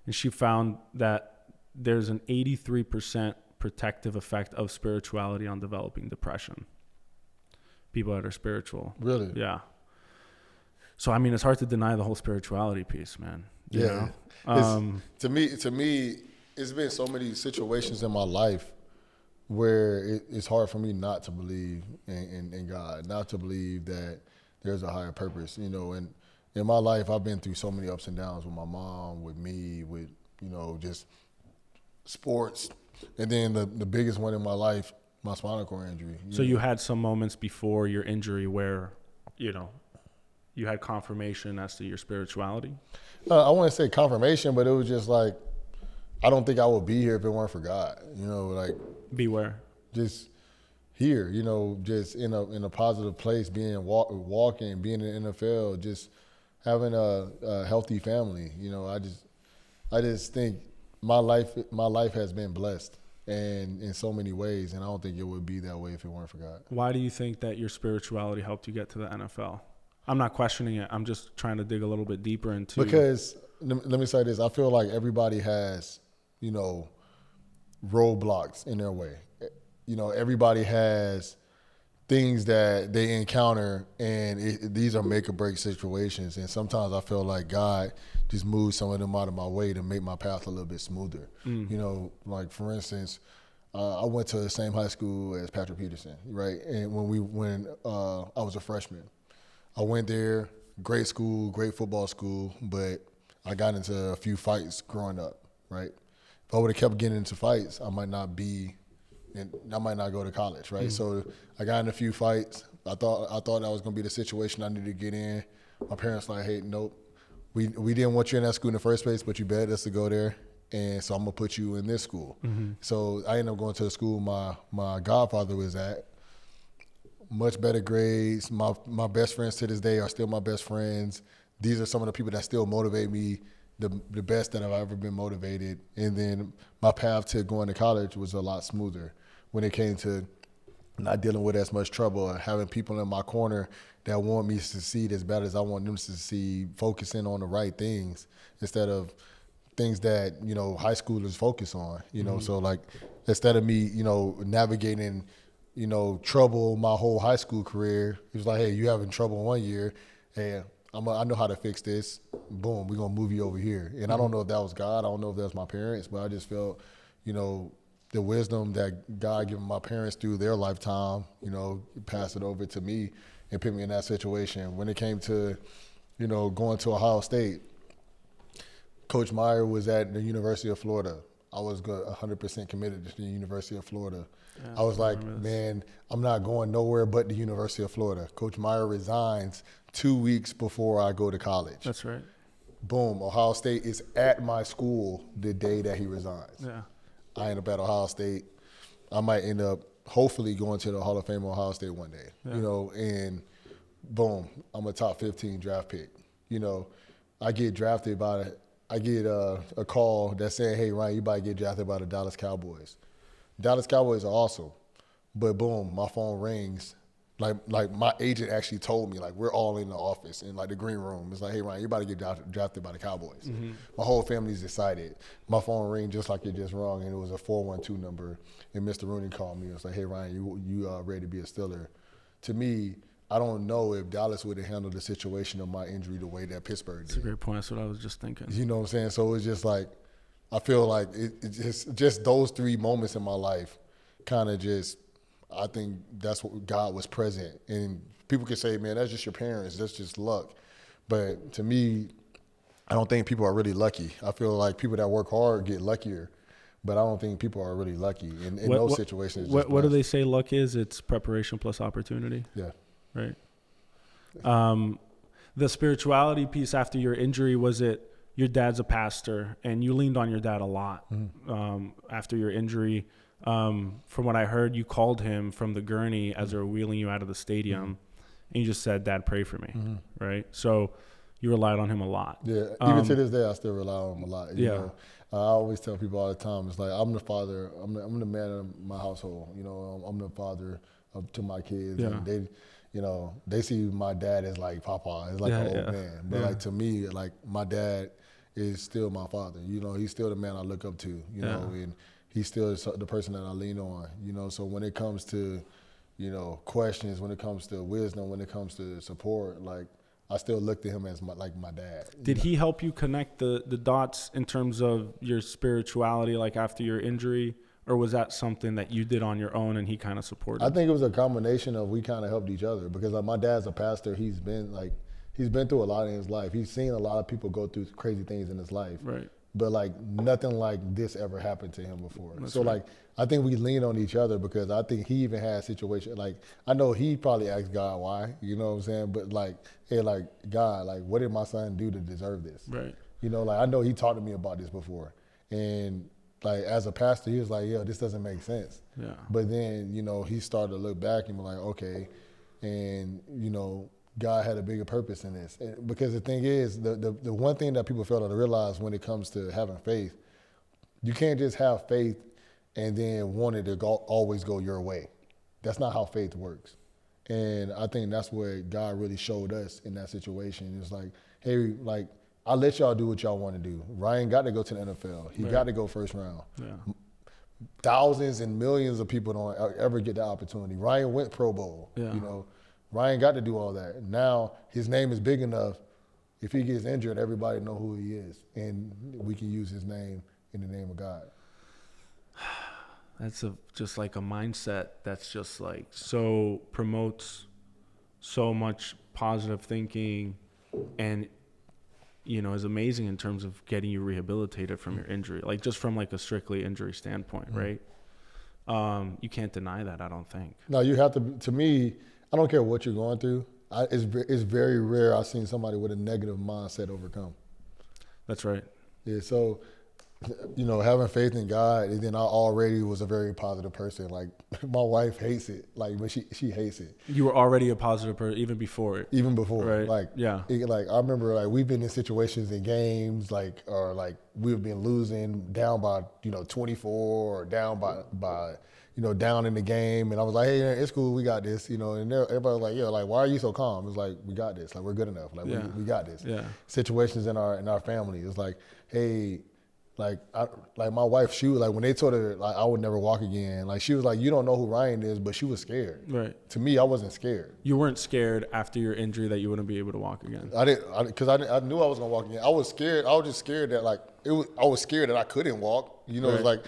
and she found that there's an 83% protective effect of spirituality on developing depression. People that are spiritual. Really? Yeah. So I mean, it's hard to deny the whole spirituality piece, man. You know? To me, it's been so many situations in my life where it's hard for me not to believe in God, not to believe that there's a higher purpose, And in my life, I've been through so many ups and downs with my mom, with me, with, just sports. And then the biggest one in my life, my spinal cord injury. So you had some moments before your injury where, you had confirmation as to your spirituality? I wouldn't say confirmation, but it was just like, I don't think I would be here if it weren't for God. Like beware. Just here, just in a positive place, being walking, being in the NFL, just having a healthy family. I just think my life has been blessed, and in so many ways, and I don't think it would be that way if it weren't for God. Why do you think that your spirituality helped you get to the NFL? I'm not questioning it. I'm just trying to dig a little bit deeper into. Because let me say this: I feel like everybody has, roadblocks in their way. Everybody has things that they encounter, and these are make or break situations. And sometimes I feel like God just moves some of them out of my way to make my path a little bit smoother. Like for instance, I went to the same high school as Patrick Peterson, right? And when I was a freshman, I went there, great school, great football school, but I got into a few fights growing up, right? If I would have kept getting into fights, I might not go to college, right? So I got in a few fights. I thought that was gonna be the situation I needed to get in. My parents like, hey, nope, we didn't want you in that school in the first place, but you begged us to go there, and so I'm gonna put you in this school. So I ended up going to the school my godfather was at. Much better grades. My best friends to this day are still my best friends. These are some of the people that still motivate me the best that I've ever been motivated. And then my path to going to college was a lot smoother when it came to not dealing with as much trouble and having people in my corner that want me to succeed as bad as I want them to succeed, focusing on the right things instead of things that, you know, high schoolers focus on, you know. So like instead of me, you know, navigating, you know, trouble my whole high school career, it was like, hey, you having trouble one year, hey, I know how to fix this. Boom, we're going to move you over here. And I don't know if that was God. I don't know if that was my parents, but I just felt, you know, the wisdom that God given my parents through their lifetime, you know, passed it over to me and put me in that situation. When it came to, you know, going to Ohio State, Coach Meyer was at the University of Florida. I was 100% committed to the University of Florida. Yeah, I was like, man, I'm not going nowhere but the University of Florida. Coach Meyer resigns 2 weeks before I go to college. That's right. Boom, Ohio State is at my school the day that he resigns. Yeah. I end up at Ohio State. I might end up hopefully going to the Hall of Fame of Ohio State one day, you know, and boom, I'm a top 15 draft pick. You know, I get drafted by I get a call that said, hey, Ryan, you about to get drafted by the Dallas Cowboys. Dallas Cowboys are awesome, but boom, my phone rings. Like my agent actually told me, like, we're all in the office in like the green room. It's like, hey, Ryan, you're about to get drafted by the Cowboys. Mm-hmm. My whole family's excited. My phone rang just like it just rung, and it was a 412 number. And Mr. Rooney called me. It was like, hey, Ryan, you ready to be a Steeler? To me, I don't know if Dallas would have handled the situation of my injury the way that Pittsburgh did. That's a great point. That's what I was just thinking. You know what I'm saying? So it's just like, I feel like it's just those three moments in my life kind of just, I think that's what God was present. And people can say, man, that's just your parents. That's just luck. But to me, I don't think people are really lucky. I feel like people that work hard get luckier. But I don't think people are really lucky in those situations. What do they say luck is? It's preparation plus opportunity. Yeah. Right. The spirituality piece after your injury, was it your dad's a pastor and you leaned on your dad a lot after your injury? From what I heard, you called him from the gurney as they were wheeling you out of the stadium and you just said, Dad, pray for me. Right. So you relied on him a lot. Yeah. Even to this day, I still rely on him a lot. You know? I always tell people all the time, it's like, I'm the father, I'm the man of my household. You know, I'm the father to my kids. Yeah. And they, you know, they see my dad as like Papa, as like an old man. But like to me, like my dad is still my father. You know, he's still the man I look up to, you know, and he's still the person that I lean on, you know. So when it comes to, you know, questions, when it comes to wisdom, when it comes to support, like I still look to him as my dad. Did he help you connect the dots in terms of your spirituality, like after your injury? Or was that something that you did on your own and he kind of supported? I think it was a combination of we kind of helped each other because like, my dad's a pastor. He's been through a lot in his life. He's seen a lot of people go through crazy things in his life. Right. But like nothing like this ever happened to him before. That's so right. Like I think we lean on each other because I think he even had situations like I know he probably asked God why, you know what I'm saying? But like, hey, like God, like what did my son do to deserve this? Right. You know, like I know he talked to me about this before. And like as a pastor, he was like, yo, this doesn't make sense. Yeah. But then, you know, he started to look back and be like, okay, and you know, God had a bigger purpose in this. Because the thing is, the one thing that people fail to realize when it comes to having faith, you can't just have faith and then want it to always go your way. That's not how faith works. And I think that's what God really showed us in that situation. It's like, hey, like, I'll let y'all do what y'all want to do. Ryan got to go to the NFL. He got to go first round. Yeah. Thousands and millions of people don't ever get that opportunity. Ryan went Pro Bowl, you know. Ryan got to do all that. Now his name is big enough. If he gets injured, everybody know who he is, and we can use his name in the name of God. That's just like a mindset that's just like so promotes so much positive thinking, and you know is amazing in terms of getting you rehabilitated from your injury, like just from like a strictly injury standpoint, right? You can't deny that, I don't think. No, you have to. To me, I don't care what you're going through. It's very rare I've seen somebody with a negative mindset overcome. That's right. Yeah, so having faith in God, and then I already was a very positive person. Like my wife hates it, but she hates it. You were already a positive person even before it. Even before, right? I remember we've been in situations in games or we've been losing down by 24 or down by down in the game, and I was like, hey, it's cool, we got this, and everybody was like, yeah, why are you so calm? It's like, we got this, we're good enough, we got this. Yeah. Situations in our family, it's like, hey. My wife, she was when they told her I would never walk again, she was like, you don't know who Ryan is, but she was scared. Right. To me, I wasn't scared. You weren't scared after your injury that you wouldn't be able to walk again. I didn't, because I knew I was gonna walk again. I was scared. I was just scared that I was scared that I couldn't walk. Right.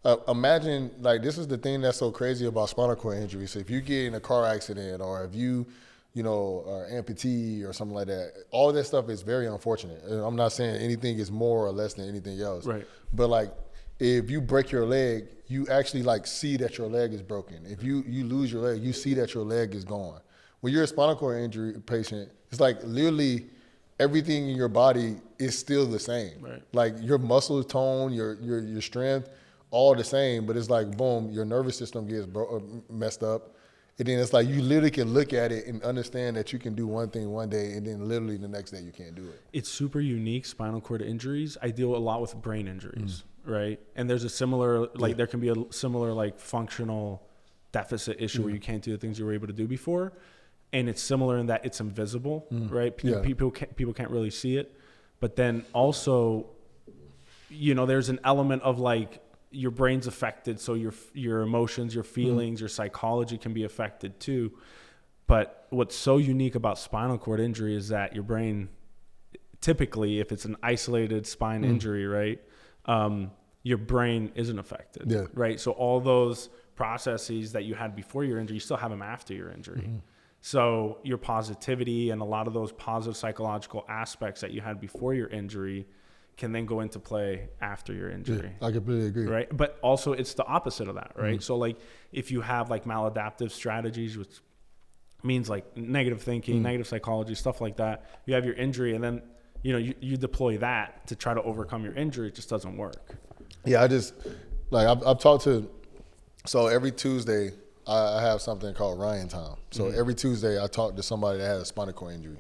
It's imagine this is the thing that's so crazy about spinal cord injury. So if you get in a car accident or if you or amputee or something like that. All this stuff is very unfortunate. I'm not saying anything is more or less than anything else. Right. But if you break your leg, you actually see that your leg is broken. If you lose your leg, you see that your leg is gone. When you're a spinal cord injury patient, it's literally everything in your body is still the same. Right. Your muscle tone, your strength, all the same. But it's boom, your nervous system gets messed up. And then it's you literally can look at it and understand that you can do one thing one day and then literally the next day you can't do it. It's super unique, spinal cord injuries. I deal a lot with brain injuries, right? And there's a similar, there can be a similar functional deficit issue where you can't do the things you were able to do before. And it's similar in that it's invisible, right? People can't really see it. But then also, there's an element of your brain's affected, so your emotions, your feelings, your psychology can be affected too. But what's so unique about spinal cord injury is that your brain, typically, if it's an isolated spine injury, right, your brain isn't affected, right? So all those processes that you had before your injury, you still have them after your injury. So your positivity and a lot of those positive psychological aspects that you had before your injury can then go into play after your injury. Yeah, I completely agree. Right. But also it's the opposite of that, right? So if you have maladaptive strategies, which means negative thinking, negative psychology, stuff like that, you have your injury and then, you deploy that to try to overcome your injury. It just doesn't work. Yeah. I just I've talked to, so every Tuesday I have something called Ryan time. So every Tuesday I talk to somebody that has a spinal cord injury.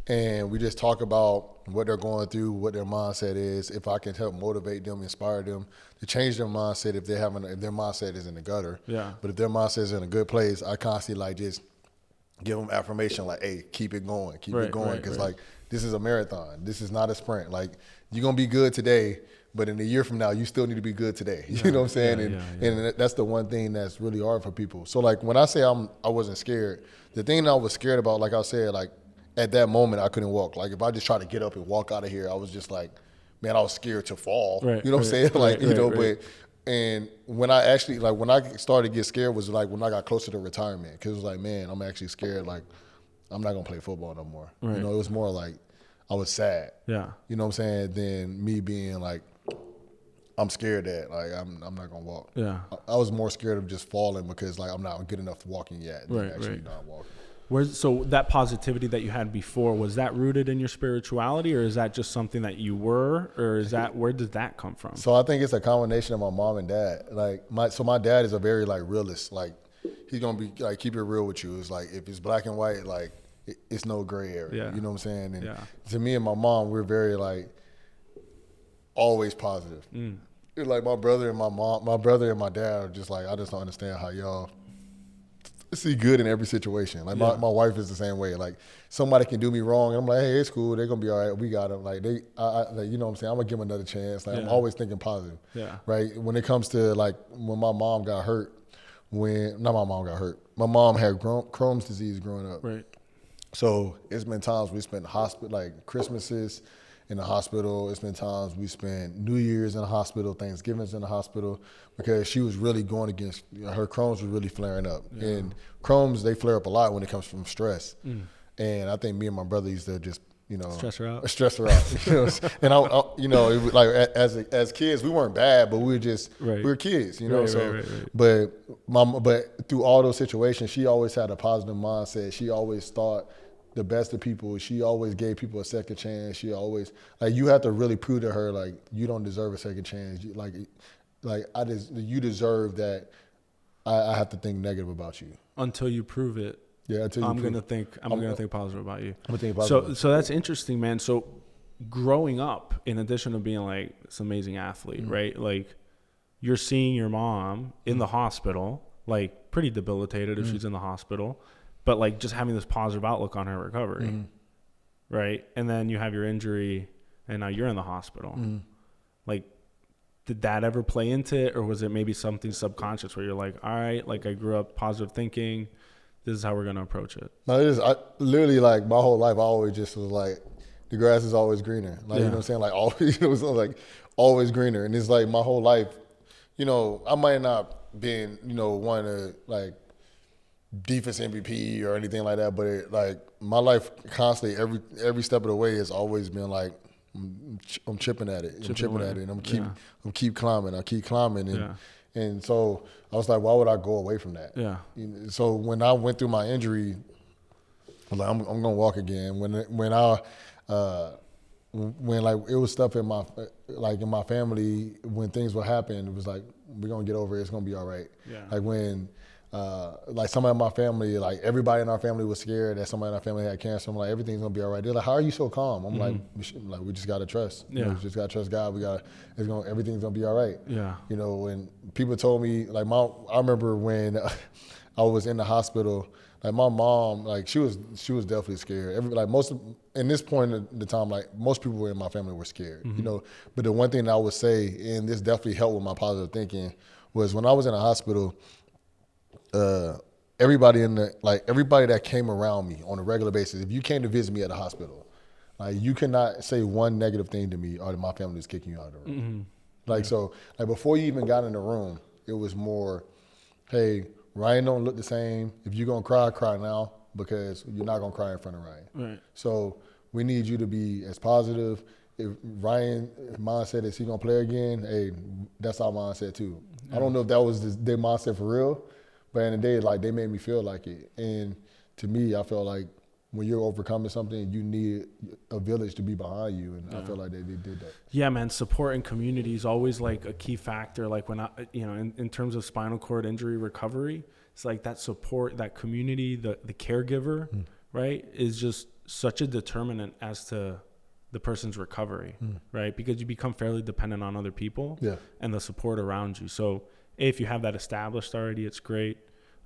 And we just talk about what they're going through, what their mindset is, if I can help motivate them, inspire them to change their mindset if their mindset is in the gutter. Yeah. But if their mindset is in a good place, I constantly just give them affirmation hey, keep it going, because this is a marathon. This is not a sprint. You're going to be good today, but in a year from now, you still need to be good today. You know what I'm saying? And that's the one thing that's really hard for people. So when I say I wasn't scared, the thing that I was scared about, like I said, at that moment, I couldn't walk. If I just tried to get up and walk out of here, I was just man, I was scared to fall. Right, you know what I'm saying? But and when I actually, when I started to get scared was when I got closer to retirement. Because it was man, I'm actually scared. I'm not going to play football no more. Right. It was more I was sad. Yeah. You know what I'm saying? Than me being I'm scared that I'm not going to walk. Yeah. I was more scared of just falling because I'm not good enough walking yet than actually not walking. So that positivity that you had before, was that rooted in your spirituality, or is that just something that you were, or where did that come from? So I think it's a combination of my mom and dad. My dad is a very realist. He's gonna be keep it real with you. It's if it's black and white, it's no gray area. Yeah. You know what I'm saying? And to me and my mom, we're very always positive. It's my brother and my dad are just I just don't understand how y'all see good in every situation. My wife is the same way. Somebody can do me wrong, and I'm hey, it's cool. They're gonna be all right. We got them. You know what I'm saying? I'm gonna give them another chance. I'm always thinking positive. Yeah. Right. When it comes to when my mom got hurt, my mom had Crohn's disease growing up. Right. So it's been times we spent hospital, Christmases in the hospital. It's been times we spent New Year's in the hospital, Thanksgivings in the hospital, because she was really going against, her Crohn's was really flaring up. Yeah. And Crohn's, they flare up a lot when it comes from stress. And I think me and my brother used to just, stress her out. And it was as kids, we weren't bad, but we were just, we were kids, Right. But through all those situations, she always had a positive mindset. She always thought the best of people. She always gave people a second chance. She always, like, you have to really prove to her, like, you don't deserve a second chance. You deserve that. I have to think negative about you until you prove it. Yeah, until you I'm gonna think positive about you. I'm gonna think positive. So that's interesting, man. So growing up, in addition to being like this amazing athlete, right? Like, you're seeing your mom in the hospital, like pretty debilitated if she's in the hospital, but like just having this positive outlook on her recovery, right? And then you have your injury, and now you're in the hospital. Like, did that ever play into it, or was it maybe something subconscious where you're like, all right, like, I grew up positive thinking, this is how we're gonna approach it? No, I literally, like, my whole life, I always just was like, the grass is always greener. Like, you know what I'm saying? Like, always, it was like always greener. And it's like my whole life, you know, I might not been, you know, one of like defense MVP or anything like that, but it, like, my life constantly, every step of the way has always been like, I'm chipping at it. And I'm keep climbing. I keep climbing. And so I was like, why would I go away from that? Yeah. So when I went through my injury, I was like, I'm gonna walk again. When like it was stuff in my family, when things would happen, it was like, we're gonna get over it. It's gonna be all right. Yeah. Like when like somebody in my family, like everybody in our family was scared that somebody in our family had cancer. I'm like, everything's gonna be all right. They're like, how are you so calm? I'm like, we just gotta trust. Yeah. You know, we just gotta trust God. Everything's gonna be all right. Yeah. You know, when people told me, like, I remember when I was in the hospital, like, my mom, like, she was definitely scared. In this point in the time, like, most people in my family were scared, you know. But the one thing that I would say, and this definitely helped with my positive thinking, was when I was in the hospital, everybody that came around me on a regular basis, if you came to visit me at the hospital, like, you cannot say one negative thing to me or my family is kicking you out of the room. So, like, before you even got in the room, it was more, hey, Ryan don't look the same. If you're going to cry now, because you're not going to cry in front of Ryan. Right. So we need you to be as positive. If Ryan's mindset is he going to play again, hey, that's our mindset too. I don't know if that was their mindset for real, but in the day, like, they made me feel like it. And to me, I felt like when you're overcoming something, you need a village to be behind you, and I feel like they did that. Yeah, man, support and community is always like a key factor. Like, when in terms of spinal cord injury recovery, it's like that support, that community, the caregiver, right, is just such a determinant as to the person's recovery, right? Because you become fairly dependent on other people and the support around you. So if you have that established already, it's great.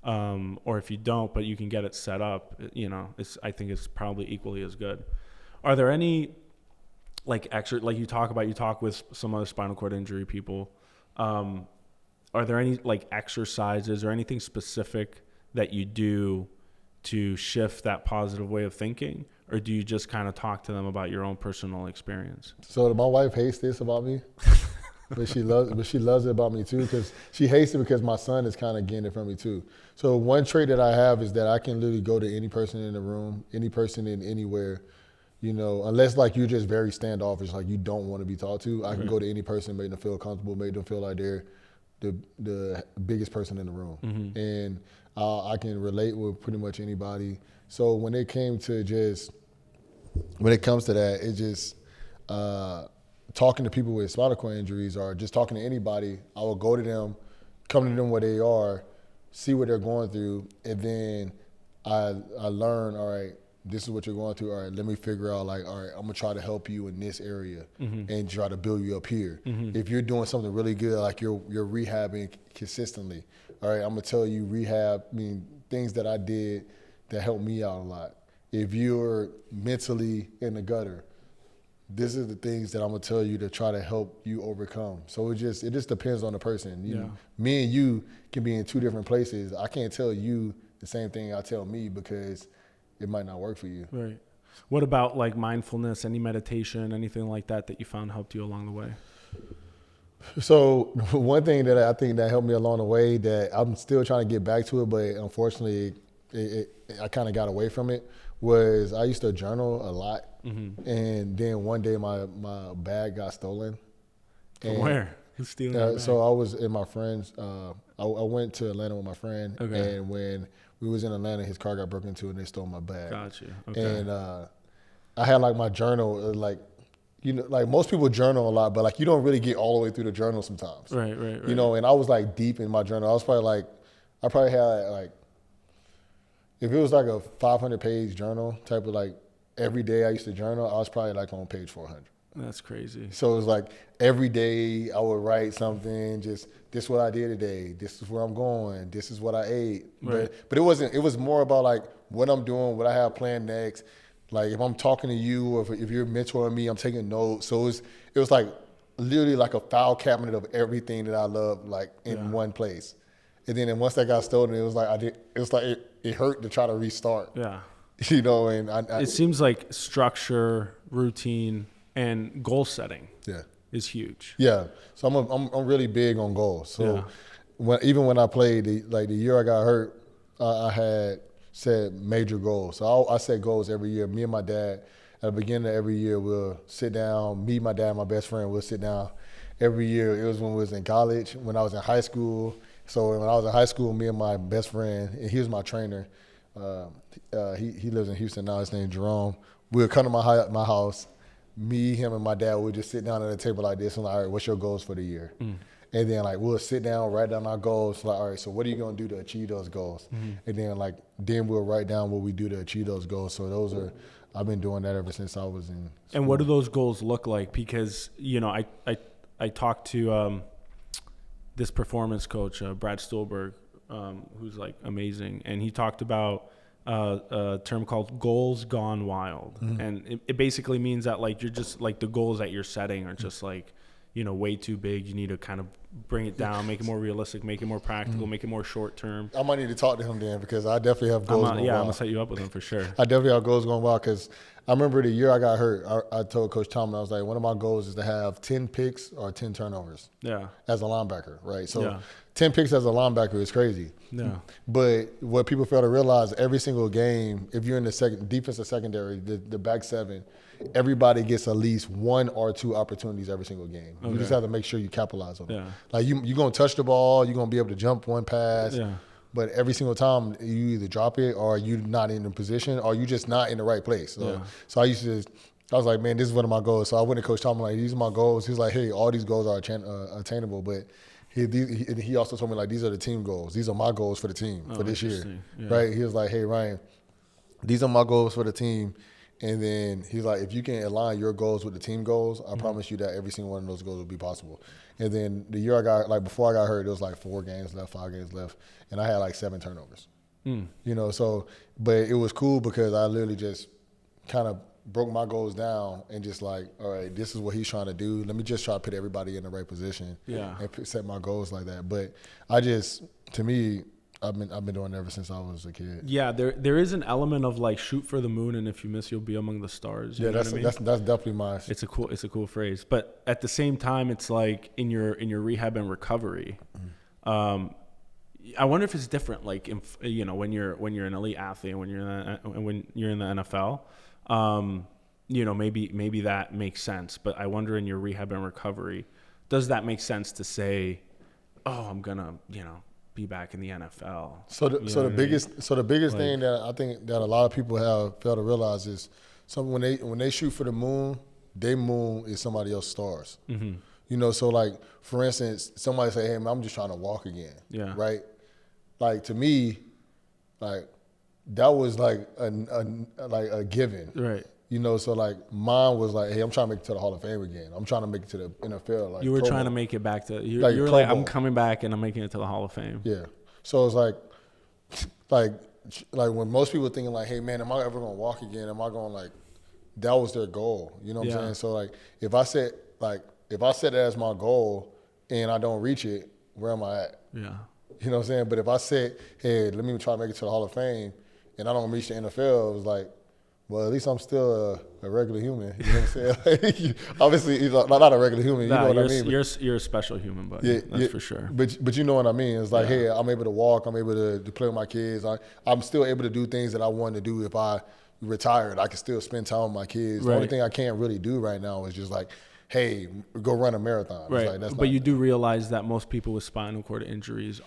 Or if you don't, but you can get it set up, you know, I think it's probably equally as good. Are there any, like, you talk with some other spinal cord injury people, are there any, like, exercises or anything specific that you do to shift that positive way of thinking? Or do you just kind of talk to them about your own personal experience? So my wife hates this about me. But she loves it about me too, because she hates it because my son is kind of getting it from me too. So one trait that I have is that I can literally go to any person in the room, any person in anywhere, you know, unless, like, you're just very standoffish, like you don't want to be talked to. I can go to any person, make them feel comfortable, make them feel like they're the biggest person in the room. And I can relate with pretty much anybody. So when it comes to that, it just talking to people with spinal cord injuries or just talking to anybody, I will go to them, come to them where they are, see what they're going through, and then I learn, all right, this is what you're going through. All right, let me figure out, like, all right, I'm going to try to help you in this area and try to build you up here. If you're doing something really good, like you're rehabbing consistently, all right, I'm going to tell you things that I did that helped me out a lot. If you're mentally in the gutter, this is the things that I'm gonna tell you to try to help you overcome. So it just depends on the person. You know, me and you can be in two different places. I can't tell you the same thing I tell me because it might not work for you. Right. What about, like, mindfulness, any meditation, anything like that you found helped you along the way? So one thing that I think that helped me along the way that I'm still trying to get back to it, but unfortunately I kind of got away from it, was I used to journal a lot. And then one day my bag got stolen. From where? Who's stealing your bag? So I was in my friend's. I went to Atlanta with my friend, and when we was in Atlanta, his car got broken into, and they stole my bag. Gotcha. Okay. And I had like my journal, like, you know, like most people journal a lot, but like you don't really get all the way through the journal sometimes. Right. You know, and I was like deep in my journal. I probably had like, if it was like a 500-page journal type of like every day I used to journal, I was probably like on page 400. That's crazy. So it was like every day I would write something, just this is what I did today, this is where I'm going, this is what I ate. Right. But it was more about like what I'm doing, what I have planned next. Like if I'm talking to you or if you're mentoring me, I'm taking notes. So it was like literally like a file cabinet of everything that I love, like in one place. And then once that got stolen, it was like it hurt to try to restart. Yeah. You know, and it seems like structure, routine, and goal setting is huge. Yeah. So I'm really big on goals. So even when I played, the year I got hurt, I had set major goals. So I set goals every year. Me and my dad, at the beginning of every year, we'll sit down. Me, my dad, my best friend, we'll sit down every year. It was when we was in college, when I was in high schouse. So when I was in high school, me and my best friend, and he was my trainer. He lives in Houston now. His name's Jerome. We would come to my house. Me, him, and my dad would just sit down at a table like this and like, all right, what's your goals for the year? And then like we'll sit down, write down our goals. Like, all right, so what are you gonna do to achieve those goals? And then we'll write down what we do to achieve those goals. So I've been doing that ever since I was in school. And what do those goals look like? Because you know, I talked to this performance coach, Brad Stolberg, who's like amazing, and he talked about a term called goals gone wild. And it basically means that like you're just like the goals that you're setting are just like, you know, way too big. You need to kind of bring it down, make it more realistic, make it more practical, make it more short term. I might need to talk to him then because I definitely have goals going wild. I'm gonna set you up with him for sure. I definitely have goals going wild because I remember the year I got hurt, I told Coach Tom, I was like, one of my goals is to have 10 picks or 10 turnovers as a linebacker, right? So 10 picks as a linebacker is crazy. Yeah. But what people fail to realize, every single game, if you're in the defensive secondary, the back seven, everybody gets at least one or two opportunities every single game. You just have to make sure you capitalize on them. Like you're going to touch the ball, you're going to be able to jump one pass. But every single time you either drop it or you're not in the position or you're just not in the right place. So I was like, man, this is one of my goals. So I went to Coach Tom, like, these are my goals. He's like, hey, all these goals are attainable. But he also told me, like, these are the team goals. These are my goals for the team for this year. Right? He was like, hey, Ryan, these are my goals for the team. And then he's like, if you can align your goals with the team goals, I promise you that every single one of those goals will be possible. And then the year before I got hurt, it was like 5 games left. And I had like 7 turnovers. You know, so, but it was cool because I literally just kind of broke my goals down and just like, all right, this is what he's trying to do. Let me just try to put everybody in the right position and set my goals like that. But to me, I've been doing it ever since I was a kid. Yeah, there is an element of like shoot for the moon, and if you miss, you'll be among the stars. You know what I mean? That's definitely my. It's a cool phrase, but at the same time, it's like in your rehab and recovery. I wonder if it's different, like you know, when you're an elite athlete and when you're in the NFL. You know, maybe that makes sense, but I wonder in your rehab and recovery, does that make sense to say, oh, I'm gonna, you know, be back in the NFL. So the biggest thing that I think that a lot of people have failed to realize is when they shoot for the moon, their moon is somebody else's stars. You know, so like for instance, somebody say, "Hey, man, I'm just trying to walk again." Yeah. Right. Like to me, like that was like a given. Right. You know, so like mine was like, hey, I'm trying to make it to the Hall of Fame again. I'm trying to make it to the NFL. Like you were trying to make it back to you were like, I'm coming back and I'm making it to the Hall of Fame. Yeah. So it's like when most people are thinking like, hey man, am I ever gonna walk again? Am I going like that was their goal? You know what I'm saying? So like if I set it as my goal and I don't reach it, where am I at? Yeah. You know what I'm saying? But if I said, hey, let me try to make it to the Hall of Fame and I don't reach the NFL, it was like, well, at least I'm still a regular human. You know what I'm saying? Obviously, he's not a regular human. You know what I mean? You're a special human, buddy. That's for sure. But you know what I mean? It's like, hey, I'm able to walk. I'm able to play with my kids. I'm still able to do things that I wanted to do if I retired. I can still spend time with my kids. The only thing I can't really do right now is just like hey, go run a marathon. Right. It's like, that's but not, you do realize that most people with spinal cord injuries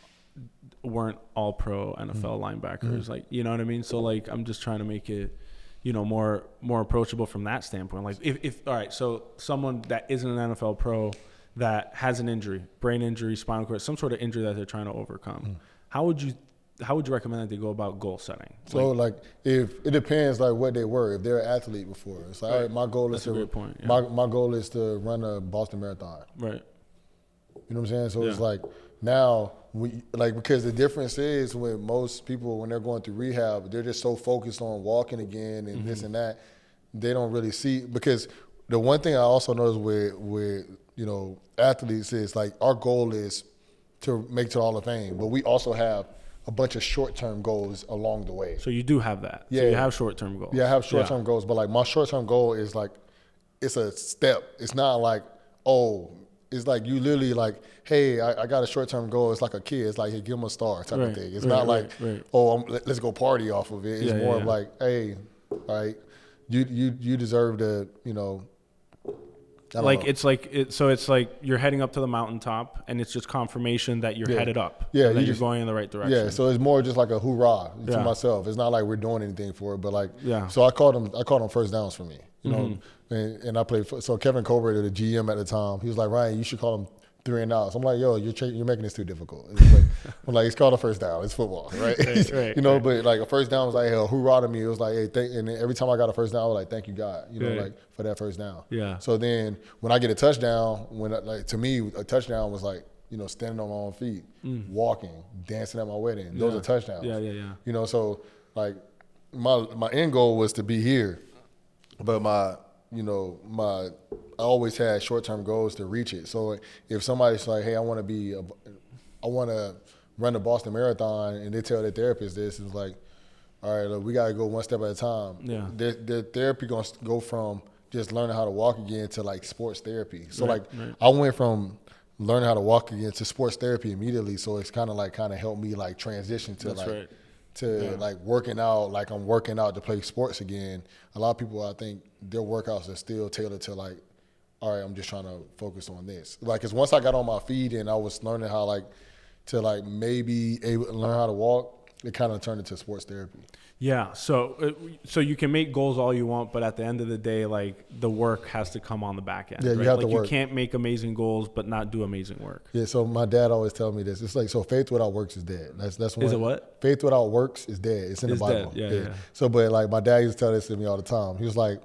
weren't all pro NFL linebackers. Like, you know what I mean? So like, I'm just trying to make it, you know, more approachable from that standpoint. Like if all right, so someone that isn't an NFL pro that has an injury, brain injury, spinal cord, some sort of injury that they're trying to overcome, how would you recommend that they go about goal setting? So like if it depends like what they were. If they're an athlete before, it's like, all right, my goal is That's a great point, yeah. my goal is to run a Boston Marathon. Right. You know what I'm saying? So it's like now because the difference is with most people when they're going through rehab, they're just so focused on walking again and this and that, they don't really see. Because the one thing I also notice with you know athletes is like our goal is to make it to the Hall of Fame, but we also have a bunch of short-term goals along the way. So you do have that. Yeah. So you have short-term goals. Yeah, I have short-term goals, but like my short-term goal is like, it's a step. It's not like, oh, it's like you literally like, hey, I got a short-term goal. It's like a kid. It's like, hey, give them a star type of thing. It's not like, oh, let's go party off of it. It's more of like, hey, all right, you deserve to, you know, like it's like you're heading up to the mountaintop, and it's just confirmation that you're headed up. Yeah, that you're going in the right direction. Yeah, so it's more just like a hoorah to myself. It's not like we're doing anything for it, but like, so I called them first downs for me, you know, and I played. So Kevin Colbert, the GM at the time, he was like, Ryan, you should call them 3 and outs. I'm like, yo, you're making this too difficult. It's like, I'm like, it's called a first down. It's football, right? You know, but like a first down was like, hell, hoorah to me. It was like, hey, and then every time I got a first down, I was like, thank you, God, you know, like for that first down. Yeah. So then when I get a touchdown, like to me, a touchdown was like, you know, standing on my own feet, walking, dancing at my wedding. Those are touchdowns. Yeah. You know, so like my end goal was to be here, but I always had short-term goals to reach it. So if somebody's like, hey, I want to run the Boston Marathon, and they tell their therapist this, it's like, all right, look, we got to go one step at a time. Yeah. Their therapy going to go from just learning how to walk again to like sports therapy. So I went from learning how to walk again to sports therapy immediately. So it's kind of helped me like transition to like working out, like I'm working out to play sports again. A lot of people, I think their workouts are still tailored to like, all right, I'm just trying to focus on this. Like, cause once I got on my feet and I was learning how to maybe learn how to walk, it kind of turned into sports therapy. Yeah. So you can make goals all you want, but at the end of the day, like the work has to come on the back end. Yeah, right? you have to work. You can't make amazing goals, but not do amazing work. Yeah. So my dad always tells me this. It's like, so faith without works is dead. That's one. Is it what? Faith without works is dead. It's in the Bible. Dead. Yeah. So, but like my dad used to tell this to me all the time. He was like,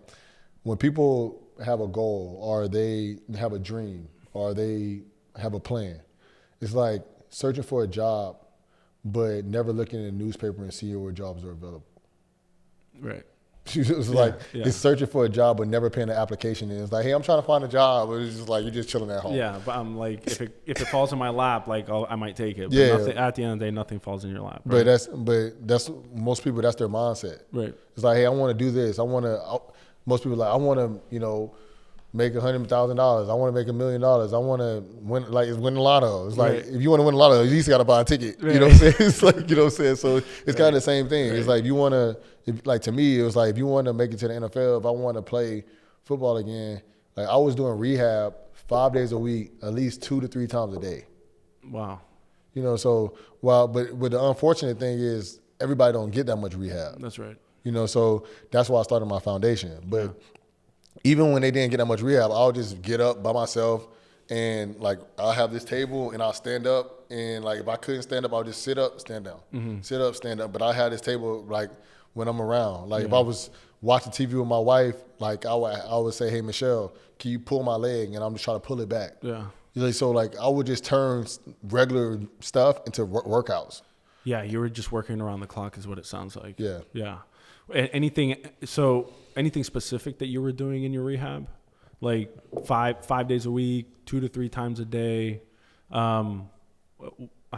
when people have a goal or they have a dream or they have a plan, it's like searching for a job, but never looking in the newspaper and seeing where jobs are available. Right. It was it's searching for a job, but never paying the application in. It's like, hey, I'm trying to find a job, but it's just like you're just chilling at home. Yeah, but I'm like, if it falls in my lap, like I might take it. But at the end of the day, nothing falls in your lap. Right? But that's most people. That's their mindset. Right. It's like, hey, I want to do this. Most people I want to, you know, make $100,000. I want to make $1 million. I want to win the lotto. It's like, if you want to win the lotto, you at least got to buy a ticket. Right. You know what I'm saying? It's like, you know what I'm saying? So it's kind of the same thing. Right. It's like, you want to, like to me, it was like, if you want to make it to the NFL, if I want to play football again, like I was doing rehab 5 days a week, at least 2 to 3 times a day. Wow. You know, so, but the unfortunate thing is everybody don't get that much rehab. That's right. You know, so that's why I started my foundation. But even when they didn't get that much rehab, I'll just get up by myself and like I'll have this table and I'll stand up, and like if I couldn't stand up, I'll just sit up, stand down. Mm-hmm. Sit up, stand up. But I had this table like when I'm around. Like if I was watching TV with my wife, like I would say, hey, Michelle, can you pull my leg? And I'm just trying to pull it back. Yeah. So like I would just turn regular stuff into workouts. Yeah, you were just working around the clock is what it sounds like. Yeah. Yeah. Anything specific that you were doing in your rehab? Like 5 days a week, 2 to 3 times a day? I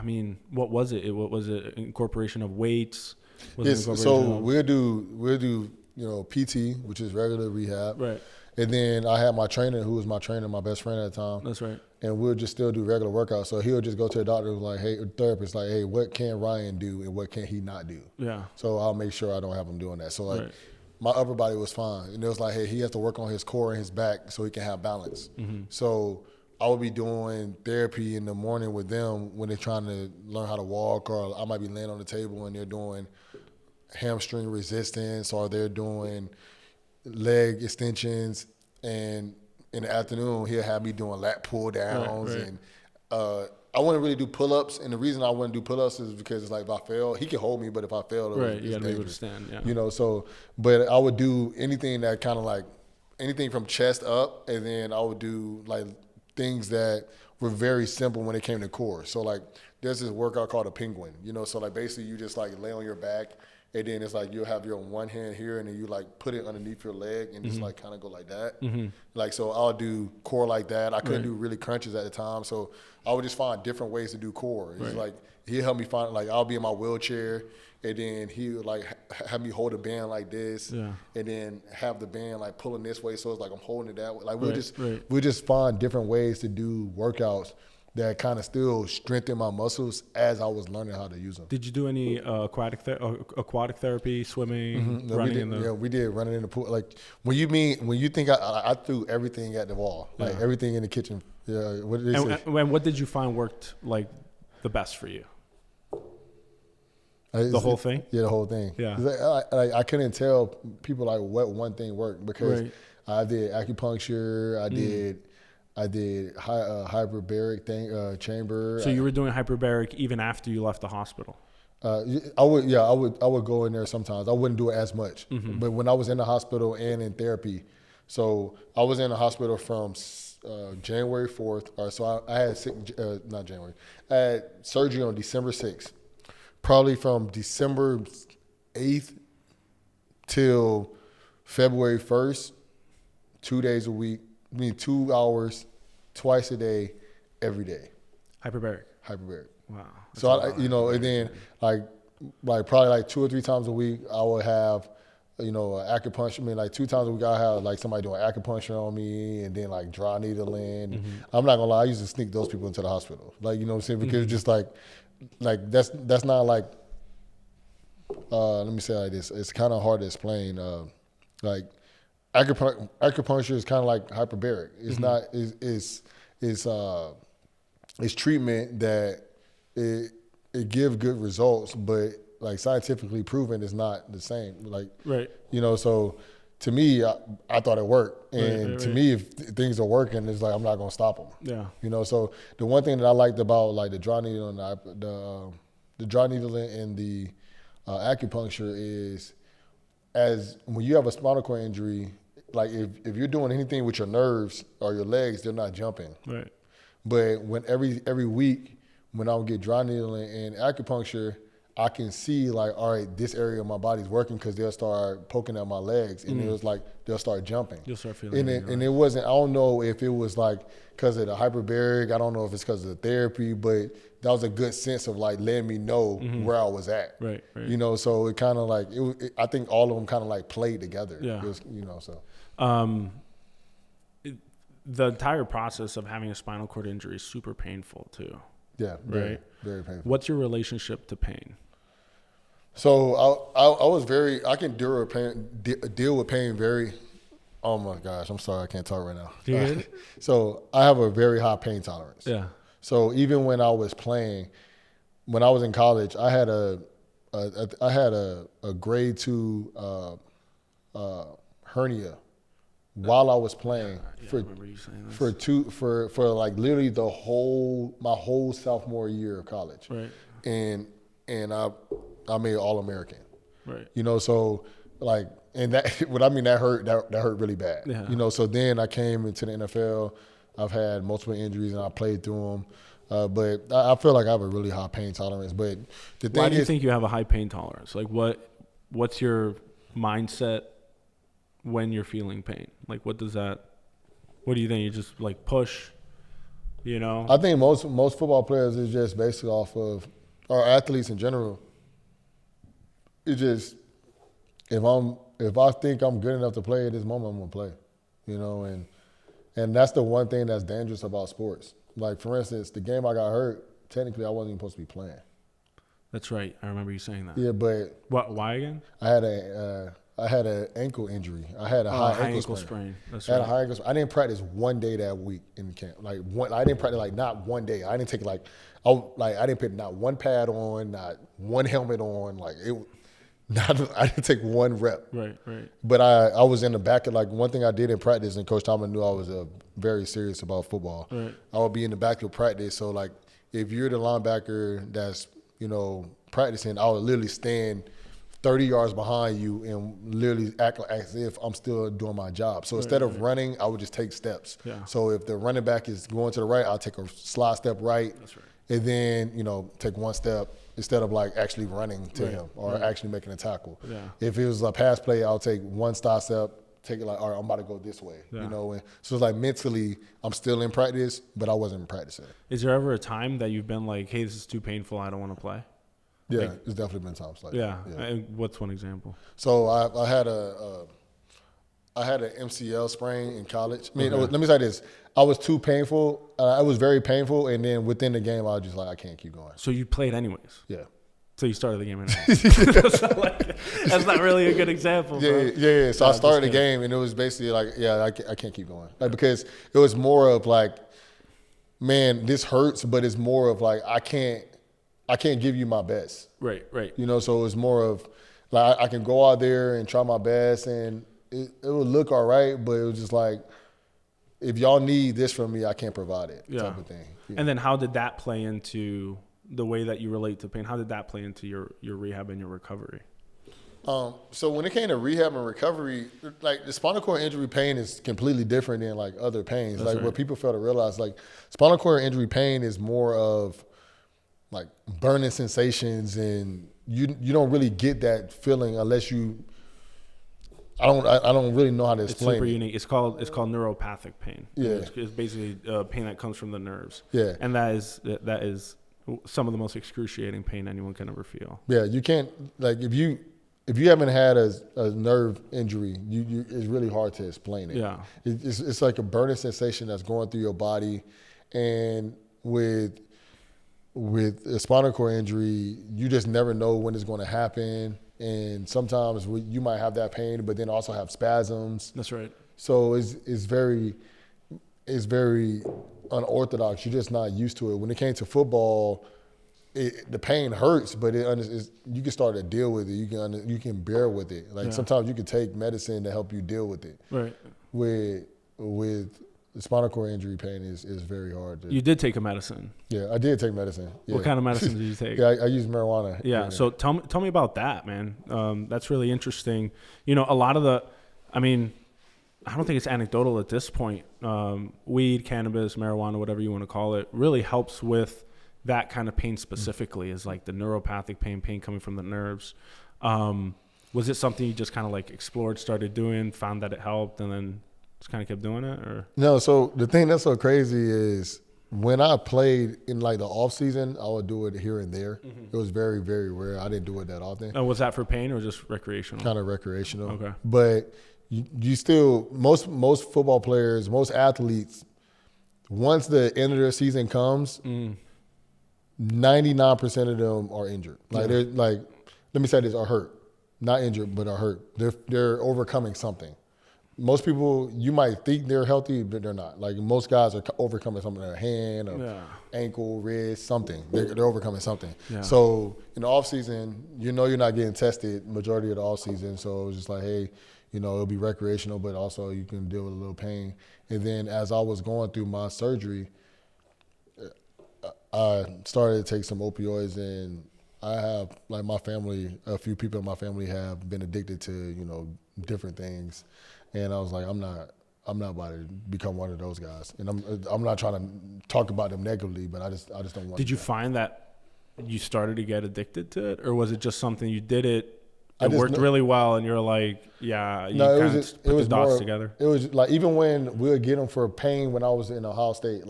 mean, what was it? What was it? Incorporation of weights? So we'll do you know, PT, which is regular rehab. Right. And then I had my trainer, who was my trainer, my best friend at the time. That's right. And we'll just still do regular workouts. So he'll just go to a doctor like, hey, a therapist, like, hey, what can Ryan do and what can he not do? Yeah. So I'll make sure I don't have him doing that. So like my upper body was fine. And it was like, hey, he has to work on his core and his back so he can have balance. So I would be doing therapy in the morning with them when they're trying to learn how to walk, or I might be laying on the table and they're doing hamstring resistance, or they're doing leg extensions. And in the afternoon, he'll have me doing lat pull downs. Right. And I wouldn't really do pull-ups. And the reason I wouldn't do pull-ups is because it's like if I fail, he can hold me, but if I fail, you got to be able to stand. Yeah. You know, so, but I would do anything that kind of like, anything from chest up, and then I would do like things that were very simple when it came to core. So like there's this workout called a penguin, you know, so like basically you just like lay on your back, and then it's like you'll have your one hand here, and then you like put it underneath your leg and just like kind of go like that. Like, so I'll do core like that. I couldn't do really crunches at the time, so I would just find different ways to do core. It's like he'll help me find, like I'll be in my wheelchair, and then he would like have me hold a band like this, and then have the band like pulling this way, so it's like I'm holding it that way. Like we'll just find different ways to do workouts that kind of still strengthen my muscles as I was learning how to use them. Did you do any aquatic therapy, swimming, running? We did running in the pool. Like when you think I threw everything at the wall, like everything in the kitchen. Yeah. And what did you find worked like the best for you? The whole thing? Yeah, the whole thing. Yeah. I couldn't tell people like what one thing worked, because I did acupuncture, I did hyperbaric chamber. So you were doing hyperbaric even after you left the hospital? I would go in there sometimes. I wouldn't do it as much. But when I was in the hospital and in therapy, so I was in the hospital from January 4th. So I had surgery on December 6th. Probably from December 8th till February 1st, 2 days a week. 2 hours, twice a day, every day. Hyperbaric. Wow. So and then like probably like 2 or 3 times a week, I would have, acupuncture. I mean, like 2 times a week, I have like somebody doing acupuncture on me, and then like dry needling. I'm not gonna lie, I used to sneak those people into the hospital. Like, you know what I'm saying? Because just like that's not like. Let me say it like this. It's kind of hard to explain. Like. Acupuncture is kind of like hyperbaric. It's not. It's treatment that it gives good results, but like scientifically proven, it's not the same. Like so to me, I thought it worked, and to me, if things are working, it's like I'm not gonna stop them. Yeah. So the one thing that I liked about like the dry needle and the dry needle and the acupuncture is, as when you have a spinal cord injury. Like if you're doing anything with your nerves or your legs, they're not jumping. Right. But when every week when I would get dry needling and acupuncture, I can see like, all right, this area of my body's working, because they'll start poking at my legs, and it was like they'll start jumping. You'll start feeling it. And it wasn't. I don't know if it was like because of the hyperbaric. I don't know if it's because of the therapy, but that was a good sense of like letting me know where I was at. Right. So it kind of like I think all of them kind of like played together. Yeah. It was, so. The entire process of having a spinal cord injury is super painful too. Yeah, very, very painful. What's your relationship to pain? So I can deal with pain very. Oh my gosh, I'm sorry, I can't talk right now. So I have a very high pain tolerance. Yeah. So even when I was playing, when I was in college, I had a grade 2 hernia while I was playing for like literally my whole sophomore year of college. Right. And I made All-American. Right. So like, and that that hurt really bad. Yeah. So then I came into the NFL. I've had multiple injuries and I played through them. But I feel like I have a really high pain tolerance. But the thing Why do you think you have a high pain tolerance? Like what's your mindset when you're feeling pain? Like what do you think? You just like push, I think most football players is just basically off of, or athletes in general. It just, if I think I'm good enough to play at this moment, I'm gonna play, and that's the one thing that's dangerous about sports. Like for instance, the game I got hurt, technically I wasn't even supposed to be playing. That's right. I remember you saying that. Yeah, but why again? I had a I had an ankle injury. I had a high ankle sprain. That's I had right. a high ankle sprain. I didn't practice one day that week in camp. I didn't practice not one day. I didn't take I didn't put not one pad on, not one helmet on. I didn't take one rep. Right. But I was in the back of one thing I did in practice, and Coach Tomlin knew I was very serious about football. Right. I would be in the back of practice. So if you're the linebacker that's practicing, I would literally stand 30 yards behind you and literally act as if I'm still doing my job. So instead of running, I would just take steps. Yeah. So if the running back is going to the right, I'll take a slide step right. That's right. And then, take one step instead of actually running to him or actually making a tackle. Yeah. If it was a pass play, I'll take one side step, take it all right, I'm about to go this way. Yeah. And so it's mentally, I'm still in practice, but I wasn't practicing. Is there ever a time that you've been like, hey, this is too painful, I don't want to play? Yeah, it's definitely been times like that. Yeah. And what's one example? So I had an MCL sprain in college. Okay. Let me say this. I was too painful. It was very painful. And then within the game, I was just I can't keep going. So you played anyways? Yeah. So you started the game anyway. That's not really a good example, bro. Yeah. So I started the game, and it was basically I can't keep going. Because it was more of man, this hurts, but it's more of I can't give you my best. Right. So it's more of I can go out there and try my best, and it would look all right, but it was just if y'all need this from me, I can't provide it, type of thing. Yeah. And then how did that play into the way that you relate to pain? How did that play into your rehab and your recovery? So when it came to rehab and recovery, the spinal cord injury pain is completely different than other pains. That's right. What people fail to realize, spinal cord injury pain is more of burning sensations, and you don't really get that feeling unless you. I don't really know how to explain. It's super unique. It's called neuropathic pain. Yeah. It's basically pain that comes from the nerves. Yeah. And that is some of the most excruciating pain anyone can ever feel. Yeah, you can't if you haven't had a nerve injury, it's really hard to explain it. Yeah. It's like a burning sensation that's going through your body, and with a spinal cord injury, you just never know when it's going to happen. And sometimes you might have that pain, but then also have spasms. That's right. So it's very unorthodox. You're just not used to it. When it came to football, the pain hurts, but you can start to deal with it. You can bear with it. Sometimes you can take medicine to help you deal with it. Right. With the spinal cord injury pain is very hard. You did take a medicine. Yeah, I did take medicine. Yeah. What kind of medicine did you take? Yeah, I use marijuana. Yeah. So tell me about that, man. That's really interesting. A lot of I don't think it's anecdotal at this point. Weed, cannabis, marijuana, whatever you want to call it, really helps with that kind of pain specifically, is the neuropathic pain coming from the nerves. Was it something you just kind of explored, started doing, found that it helped, and then just kind of kept doing it? Or no? So the thing that's so crazy is when I played in the off season, I would do it here and there. Mm-hmm. It was very, very rare. I didn't do it that often. Was that for pain or just recreational? Kind of recreational. Okay. But you still, most football players, most athletes, once the end of their season comes, 99% of them are injured. They're let me say this, are hurt. Not injured, but are hurt. They're overcoming something. Most people, you might think they're healthy, but they're not. Most guys are overcoming something in their hand or ankle, wrist, something. They're overcoming something. Yeah. So in the off season, you're not getting tested majority of the off season. So it's just hey, it'll be recreational, but also you can deal with a little pain. And then as I was going through my surgery, I started to take some opioids, and I have my family, a few people in my family have been addicted to different things. And I was I'm not about to become one of those guys. And I'm not trying to talk about them negatively, but I just don't want. Did you find that you started to get addicted to it, or was it just something you did it worked really well, and you're put the dots together? It was even when we would get them for pain when I was in Ohio State,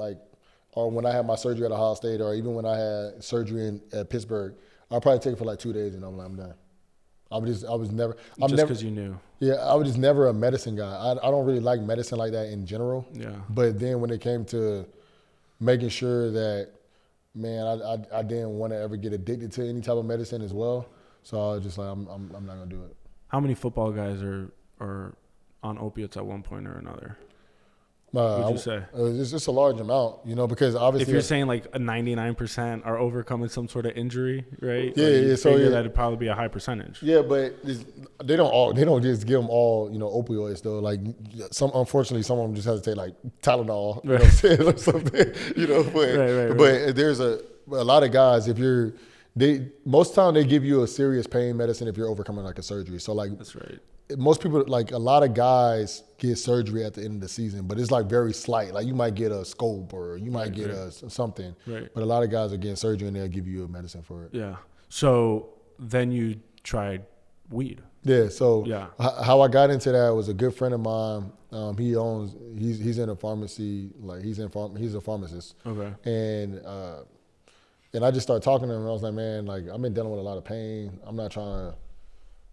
or when I had my surgery at Ohio State, or even when I had surgery at Pittsburg, I'd probably take it for 2 days, and I'm done. I was never. Just because you knew. Yeah, I was just never a medicine guy. I don't really like medicine like that in general. Yeah. But then when it came to making sure that, man, I didn't want to ever get addicted to any type of medicine as well. So I was just I'm not gonna do it. How many football guys are on opiates at one point or another? Would you say? It's just a large amount, because obviously. If you're saying like a 99% are overcoming some sort of injury, right? Yeah, So that'd probably be a high percentage. Yeah, but they don't just give them all, opioids though. Like unfortunately, some of them just have to take like Tylenol, right. What I'm saying, or something, But Right. there's a lot of guys, most of the time they give you a serious pain medicine if you're overcoming like a surgery. So like that's right. Most people, like a lot of guys get surgery at the end of the season, but it's like very slight. Like you might get a scope or you might get something. Right. But a lot of guys are getting surgery and they'll give you a medicine for it. Yeah. So then you tried weed. Yeah. So how I got into that was a good friend of mine. He's in a pharmacy, like he's a pharmacist. Okay. And I just started talking to him and I was like, man, like I've been dealing with a lot of pain. I'm not trying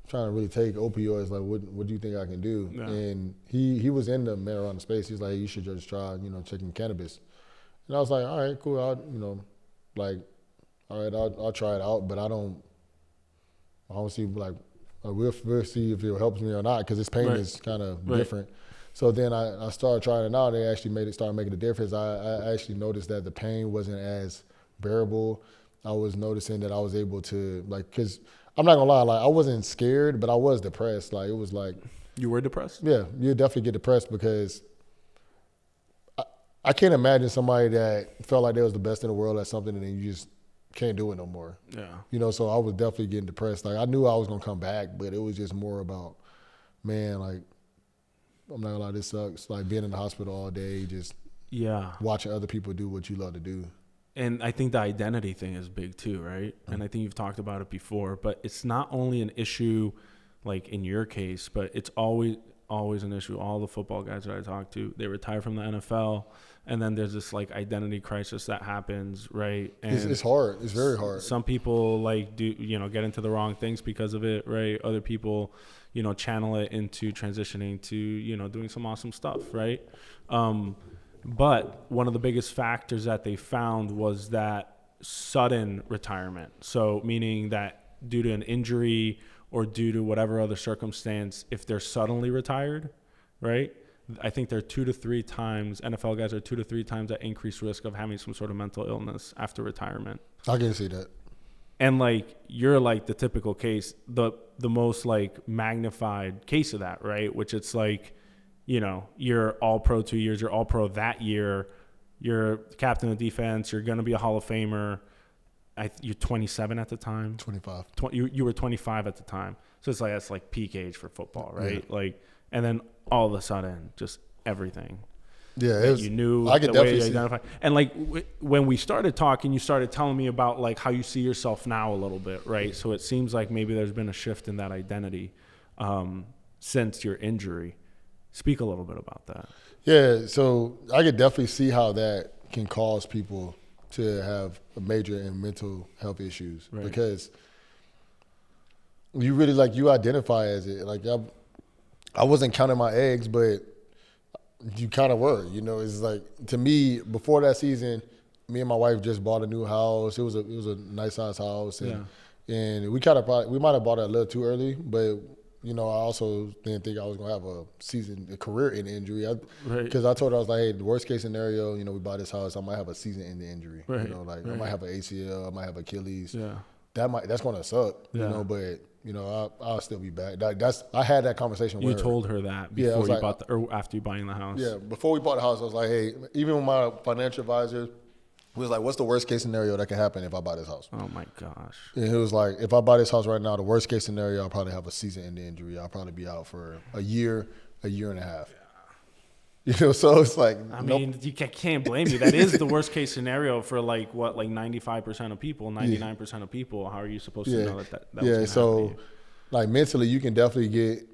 to really take opioids. Like, what do you think I can do? Yeah. And he was in the marijuana space. He's like, you should just try, taking cannabis. And I was like, all right, cool. I'll try it out, but I don't see like, we'll see if it helps me or not, because this pain is kind of different. So then I started trying it out. They actually started making a difference. I actually noticed that the pain wasn't as bearable. I was noticing that I was able to, like, because I'm not gonna lie, like I wasn't scared, but I was depressed. Like it was like, you were depressed? Yeah, you definitely get depressed because I can't imagine somebody that felt like they was the best in the world at something and then you just can't do it no more. Yeah. So I was definitely getting depressed. Like I knew I was gonna come back, but it was just more about, man, like I'm not gonna lie, this sucks. Like being in the hospital all day, just watching other people do what you love to do. And I think the identity thing is big too, right? Mm-hmm. And I think you've talked about it before, but it's not only an issue like in your case, but it's always an issue. All the football guys that I talk to, they retire from the NFL, and then there's this like identity crisis that happens, right? And it's hard. It's very hard. Some people like get into the wrong things because of it, right? Other people, channel it into transitioning to, doing some awesome stuff, right? But one of the biggest factors that they found was that sudden retirement. So meaning that due to an injury or due to whatever other circumstance, if they're suddenly retired, right? I think they're 2 to 3 times, NFL guys are 2 to 3 times at increased risk of having some sort of mental illness after retirement. I can see that. And like, you're like the typical case, the most like magnified case of that, right? Which it's like, you're all-pro 2 years, you're all-pro that year, you're captain of defense, you're going to be a Hall of Famer. You're 27 at the time? 25. You were 25 at the time. So it's like, that's like peak age for football, right? Yeah. Like, and then all of a sudden, just everything. Yeah, it was, you knew I could the way definitely you identify. And like, when we started talking, you started telling me about like how you see yourself now a little bit, right? So it seems like maybe there's been a shift in that identity since your injury. Speak a little bit about that. Yeah, so I could definitely see how that can cause people to have a major and mental health issues, right? Because you really you identify as it. Like I wasn't counting my eggs, but you kind of were. It's like, to me, before that season, me and my wife just bought a new house. It was a nice size house, and we might have bought it a little too early, but. I also didn't think I was going to have a career-ending injury. Because I told her, I was like, hey, the worst-case scenario, we buy this house, I might have a season-ending injury. Right. I might have an ACL, I might have Achilles. Yeah. That's going to suck, but, I'll still be back. I had that conversation with her. You told her that before you bought or after you buying the house? Yeah, before we bought the house, I was like, hey, even with my financial advisor, he was like, what's the worst case scenario that can happen if I buy this house? Oh, my gosh. And he was like, if I buy this house right now, the worst case scenario, I'll probably have a season-ending injury. I'll probably be out for a year and a half. Yeah. So it's like. I mean, you can't blame you. That is the worst case scenario for 95% of people, 99% of people. How are you supposed to know that was going to happen? Like mentally, you can definitely get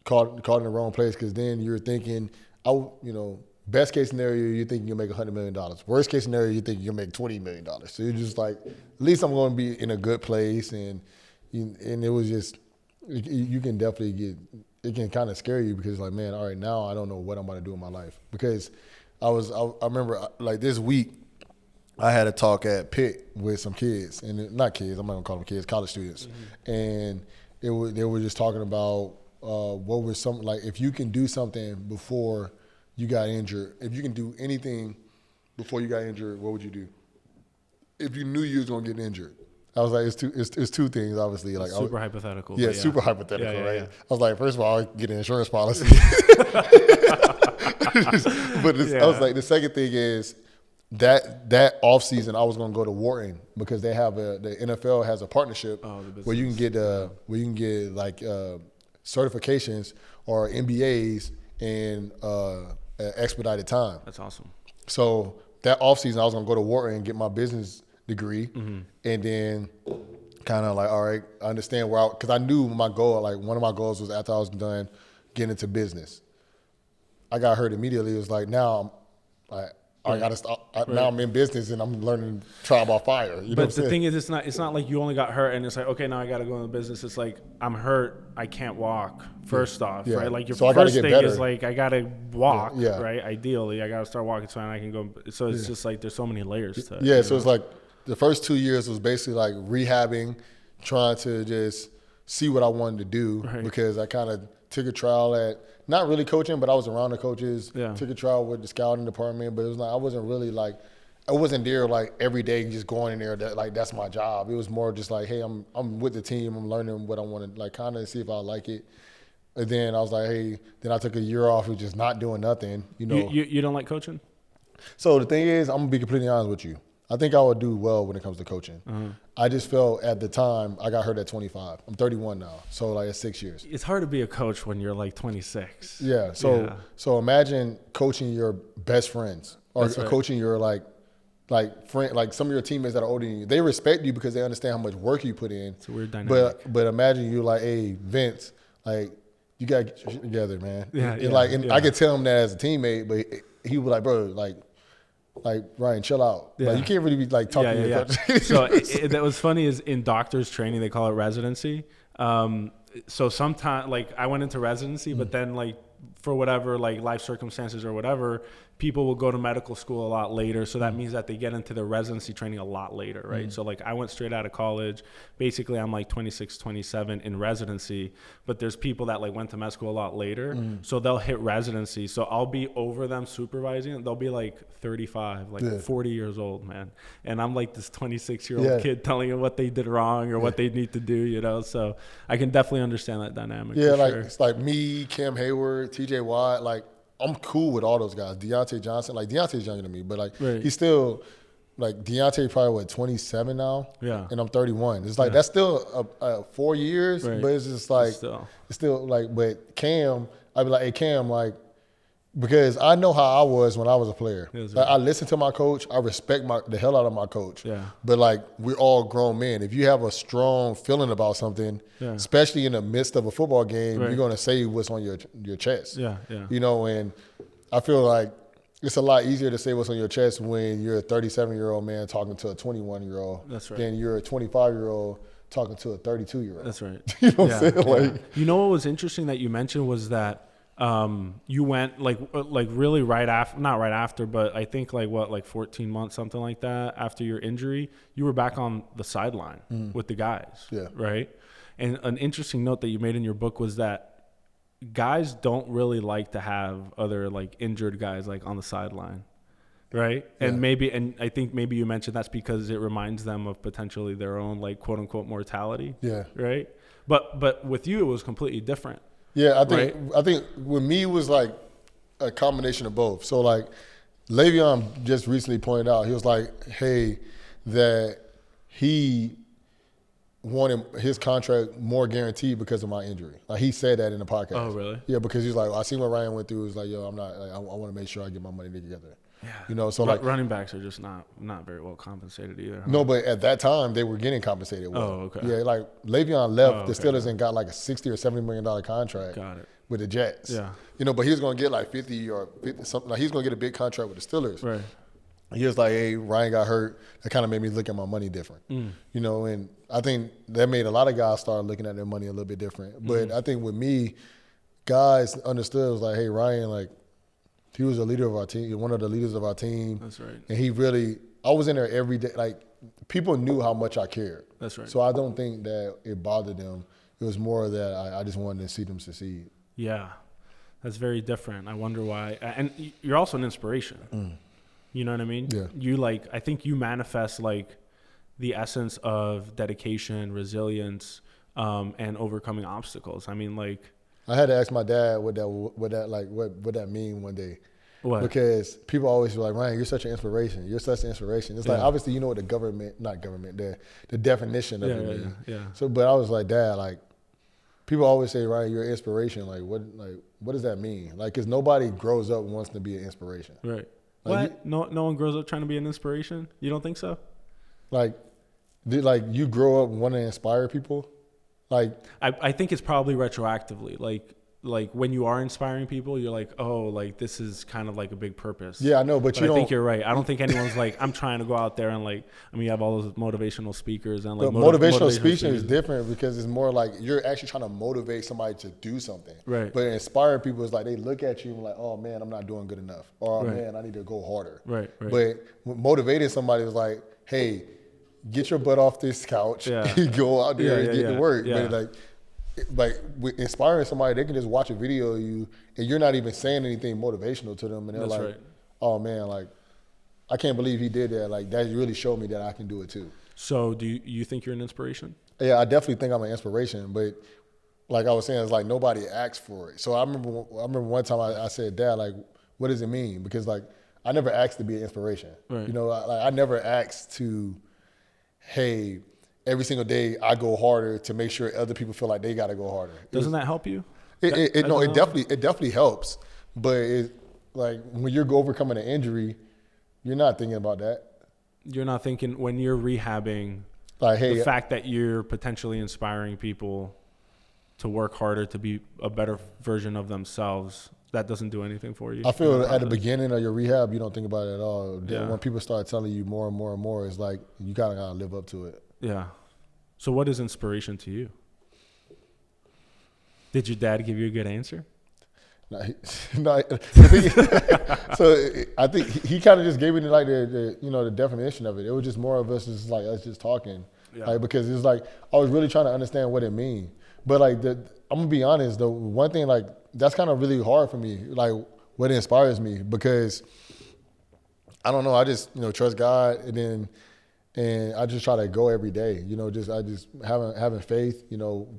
caught in the wrong place, because then you're thinking, best case scenario, you think you'll make $100 million. Worst case scenario, you think you'll make $20 million. So you're just like, at least I'm going to be in a good place. And it was just, you can definitely it can kind of scare you, because like, man, all right, now I don't know what I'm about to do in my life. Because I remember like this week, I had a talk at Pitt with some kids, and not kids, I'm not going to call them kids, college students. Mm-hmm. And they were just talking about what was some, like, if you can do something before you got injured, if you can do anything before you got injured, what would you do? If you knew you was gonna get injured. I was like, it's two things, obviously. Like super hypothetical. Yeah, super hypothetical, right? Yeah. I was like, first of all, I'll get an insurance policy. But I was like, the second thing is that off season, I was gonna go to Wharton because they have the NFL has a partnership where you can get like certifications or MBAs in expedited time. That's awesome. So that off season, I was gonna go to Wharton and get my business degree, and then kind of like, all right, I understand because I knew my goal, like one of my goals was after I was done getting into business. I got hurt immediately. It was like, now I got to stop. Now I'm in business and I'm learning trial by fire. You know but the thing is, it's not like you only got hurt and it's like, okay, now I got to go into business. It's like, I'm hurt. I can't walk first off, right? Like your first thing is like, I got to walk, right? Ideally, I got to start walking so I can go. So it's just like, there's so many layers to it. Yeah. So it's like the first 2 years was basically like rehabbing, trying to just see what I wanted to do because I kind of took a trial at, not really coaching, but I was around the coaches. Yeah. Took a trial with the scouting department, but it was like I wasn't really like, I wasn't there like every day just going in there that's my job. It was more just like, hey, I'm with the team. I'm learning what I want to like kind of see if I like it. And then I was like, hey, then I took a year off of just not doing nothing. You know, you don't like coaching? So the thing is, I'm gonna be completely honest with you. I think I would do well when it comes to coaching. I just felt at the time I got hurt at 25. I'm 31 now, so like it's 6 years. It's hard to be a coach when you're like 26. Yeah. So imagine coaching your best friends or coaching your like friend, like some of your teammates that are older than you. They respect you because they understand how much work you put in. It's a weird dynamic. But imagine you're like, hey, Vince, like you gotta get your shit together, man. I could tell him that as a teammate, but he was like, bro, like Ryan, chill out. Yeah. Like you can't really be like talking to your coach. So that was funny is in doctor's training they call it residency. So sometimes like I went into residency, but then like for whatever like life circumstances or whatever, people will go to medical school a lot later. So that means that they get into their residency training a lot later, right? So like I went straight out of college. Basically, I'm like 26, 27 in residency, but there's people that like went to med school a lot later. So they'll hit residency. So I'll be over them supervising. They'll be like 35, like 40 years old, man. And I'm like this 26-year-old kid telling them what they did wrong or what they need to do, you know? So I can definitely understand that dynamic. Yeah, like it's like me, Cam Hayward, TJ Watt, like I'm cool with all those guys. Deontay Johnson, like Deontay's younger than me, but like he's still like Deontay probably 27 now. Yeah. And I'm 31. It's like that's still 4 years, but it's just like it's still like. But Cam, I'd be like, hey Cam, like because I know how I was when I was a player. Like, I listen to my coach. I respect the hell out of my coach. Yeah. But like we're all grown men. If you have a strong feeling about something, especially in the midst of a football game, you're gonna say what's on your chest. Yeah. You know, and I feel like it's a lot easier to say what's on your chest when you're a 37-year-old man talking to a 21-year-old. That's right. Than you're a 25-year-old talking to a 32-year-old. That's right. You know what I'm saying? Like, you know what was interesting that you mentioned was that you went like really not right after, but I think like 14 months, something like that, after your injury, you were back on the sideline with the guys. Yeah. Right. And an interesting note that you made in your book was that guys don't really like to have other like injured guys like on the sideline. Right. Yeah. And I think maybe you mentioned that's because it reminds them of potentially their own like quote unquote mortality. Yeah. Right. But with you, it was completely different. Yeah, I think with me it was like a combination of both. So like Le'Veon just recently pointed out, he was like, hey, that he wanted his contract more guaranteed because of my injury. Like he said that in the podcast. Oh, really? Yeah, because he's like, I seen what Ryan went through. He was like, yo, I want to make sure I get my money together. Yeah. You know, so like running backs are just not very well compensated either. Huh? No, but at that time they were getting compensated well. Oh, okay. Yeah, like Le'Veon left the Steelers and got like a $60 or $70 million contract. Got it. With the Jets. Yeah. You know, but he was going to get like 50 or 50 something. Like he's going to get a big contract with the Steelers. Right. He was like, hey, Ryan got hurt. That kind of made me look at my money different. You know, and I think that made a lot of guys start looking at their money a little bit different. But I think with me, guys understood. It was like, hey, Ryan, like, he was a leader of our team, one of the leaders of our team. That's right. And he really, I was in there every day. Like, people knew how much I cared. That's right. So I don't think that it bothered them It was more that I just wanted to see them succeed. Yeah, that's very different. I wonder why. And you're also an inspiration. You know what I mean? Yeah. You I think you manifest like the essence of dedication, resilience, and overcoming obstacles. I mean, like, I had to ask my dad what that mean one day. What? Because people always were like, Ryan, you're such an inspiration. You're such an inspiration. It's like, obviously, you know what the definition of it means. Yeah. So, but I was like, Dad, like, people always say, Ryan, you're an inspiration. Like, what does that mean? Like, because nobody grows up and wants to be an inspiration. Right. Like, what? No one grows up trying to be an inspiration? You don't think so? Like you grow up wanting to inspire people? Like, I think it's probably retroactively. Like when you are inspiring people, you're like, oh, like this is kind of like a big purpose. Yeah, I know, but I think you're right. I don't think anyone's like, I'm trying to go out there and like, I mean, you have all those motivational speakers and like motivational speaking is different because it's more like you're actually trying to motivate somebody to do something. Right. But inspiring people is like they look at you and like, oh man, I'm not doing good enough, or oh, man, I need to go harder. Right. But motivating somebody is like, hey, get your butt off this couch, go out there and get to work. Yeah. But like with inspiring somebody, they can just watch a video of you and you're not even saying anything motivational to them, and they're like, oh man, like I can't believe he did that. Like that really showed me that I can do it too. So do you think you're an inspiration? Yeah, I definitely think I'm an inspiration, but like I was saying, it's like nobody asks for it. So I remember one time I said, Dad, like, what does it mean? Because like I never asked to be an inspiration. Right. You know, I never asked to, hey, every single day I go harder to make sure other people feel like they got to go harder. Doesn't that help you? It definitely helps. But it, like when you're overcoming an injury, you're not thinking about that. You're not thinking when you're rehabbing, like, hey, the fact that you're potentially inspiring people to work harder to be a better version of themselves, that doesn't do anything for you. I feel at the beginning of your rehab, you don't think about it at all. Yeah. When people start telling you more and more and more, it's like you kind of got to live up to it. Yeah. So what is inspiration to you? Did your dad give you a good answer? No. So I think he kind of just gave me like the definition of it. It was just more of us just talking, like, because it's like I was really trying to understand what it means. But like I'm gonna be honest, the one thing like that's kind of really hard for me, like what inspires me, because I don't know, I just trust God and I just try to go every day, I just having faith.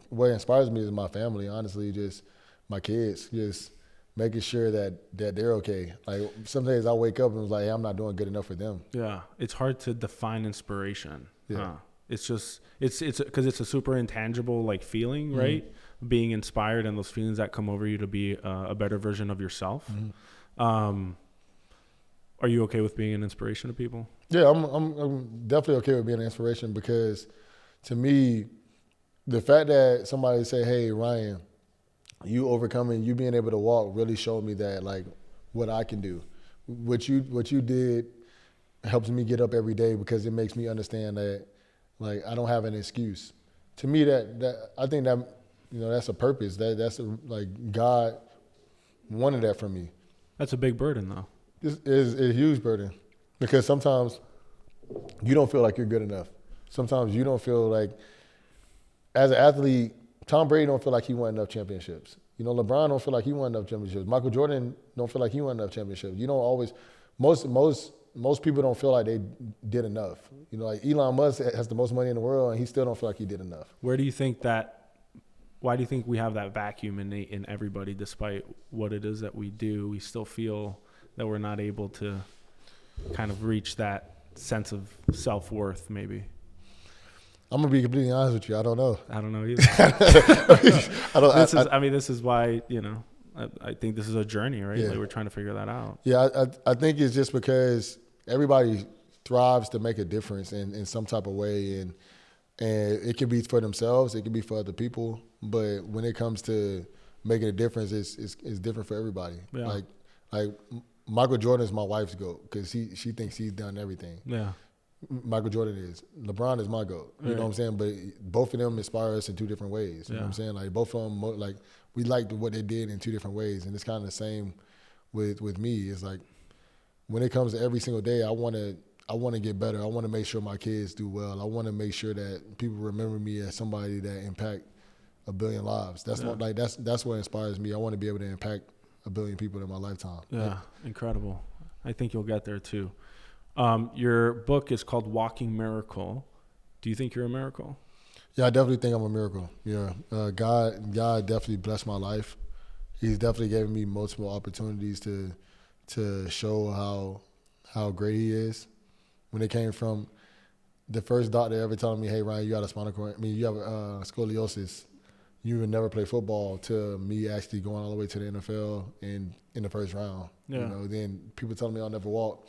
What inspires me is my family, honestly, just my kids, just making sure that they're okay. Like some days I wake up and it's like, hey, I'm not doing good enough for them. Yeah, it's hard to define inspiration. Yeah, it's just it's because it's a super intangible like feeling, right? Being inspired and those feelings that come over you to be a better version of yourself. Are you okay with being an inspiration to people? Yeah, I'm definitely okay with being an inspiration, because to me, the fact that somebody say, hey, Ryan, you overcoming, you being able to walk really showed me that like what I can do. What you did helps me get up every day, because it makes me understand that like I don't have an excuse. To me, that I think that that's a purpose. That's like God wanted that from me. That's a big burden though. This is a huge burden, because sometimes you don't feel like you're good enough. Sometimes you don't feel like, as an athlete, Tom Brady don't feel like he won enough championships. LeBron don't feel like he won enough championships. Michael Jordan don't feel like he won enough championships. You don't always, most people don't feel like they did enough. Like Elon Musk has the most money in the world and he still don't feel like he did enough. Why do you think we have that vacuum innate in everybody, despite what it is that we do? We still feel that we're not able to kind of reach that sense of self-worth, maybe. I'm gonna be completely honest with you. I don't know. I don't know either. This is why, I think this is a journey, right? Yeah. Like we're trying to figure that out. Yeah, I think it's just because everybody thrives to make a difference in some type of way, and it can be for themselves, it can be for other people, but when it comes to making a difference, it's different for everybody. Yeah. Like Michael Jordan is my wife's GOAT, because she thinks he's done everything. Yeah. Michael Jordan is. LeBron is my GOAT. You know what I'm saying? But both of them inspire us in two different ways. You know what I'm saying? Like both of them, like we liked what they did in two different ways, and it's kind of the same with me. It's like when it comes to every single day, I want to get better. I want to make sure my kids do well. I want to make sure that people remember me as somebody that impact a billion lives. That's that's what inspires me. I want to be able to impact a billion people in my lifetime. Yeah, incredible. I think you'll get there too. Your book is called Walking Miracle. Do you think you're a miracle? Yeah, I definitely think I'm a miracle. Yeah, God definitely blessed my life. He's definitely given me multiple opportunities to show how great He is. When it came from the first doctor ever telling me, "Hey Ryan, you got a spinal cord. You have scoliosis. You would never play football," to me actually going all the way to the NFL in the first round. Yeah. Then people telling me I'll never walk,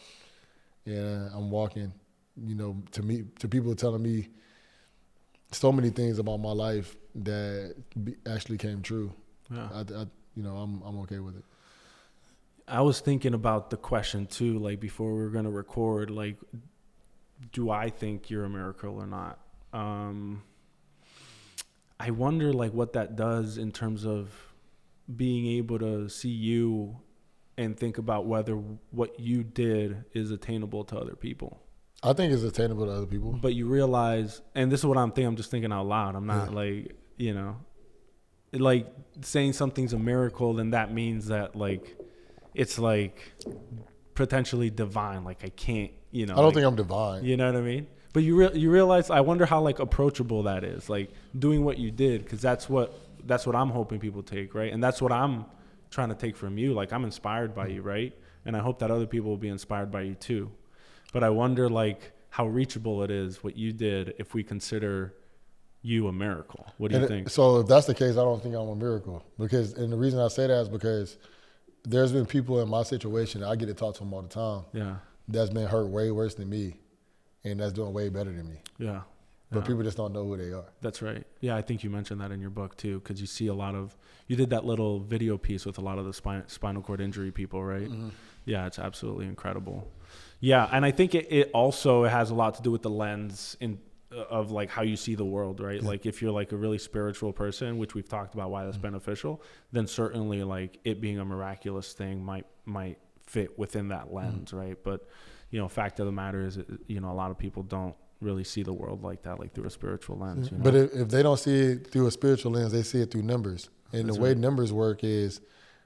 and I'm walking. To people telling me so many things about my life that actually came true. Yeah. I'm okay with it. I was thinking about the question too, like before we were going to record, like, do I think you're a miracle or not? I wonder like what that does in terms of being able to see you and think about whether what you did is attainable to other people. I think it's attainable to other people. But you realize, and this is what I'm thinking, I'm just thinking out loud. I'm not like saying something's a miracle, then that means that like it's like potentially divine. Like I can't, I don't think I'm divine. You know what I mean? But you realize, I wonder how like approachable that is, like doing what you did, because that's what I'm hoping people take, right? And that's what I'm trying to take from you. Like I'm inspired by you, right? And I hope that other people will be inspired by you too. But I wonder like how reachable it is what you did if we consider you a miracle. What do you think? So if that's the case, I don't think I'm a miracle, and the reason I say that is because there's been people in my situation, I get to talk to them all the time. Yeah. That's been hurt way worse than me, and that's doing way better than me. Yeah. But people just don't know who they are. That's right. Yeah, I think you mentioned that in your book too, because you see you did that little video piece with a lot of the spinal cord injury people, right? Mm-hmm. Yeah, it's absolutely incredible. Yeah, and I think it also has a lot to do with the lens of like how you see the world, right? Yeah. Like if you're like a really spiritual person, which we've talked about why that's beneficial, then certainly like it being a miraculous thing might fit within that lens, right? But fact of the matter is, a lot of people don't really see the world like that, like through a spiritual lens. But if they don't see it through a spiritual lens, they see it through numbers. And that's the way numbers work is,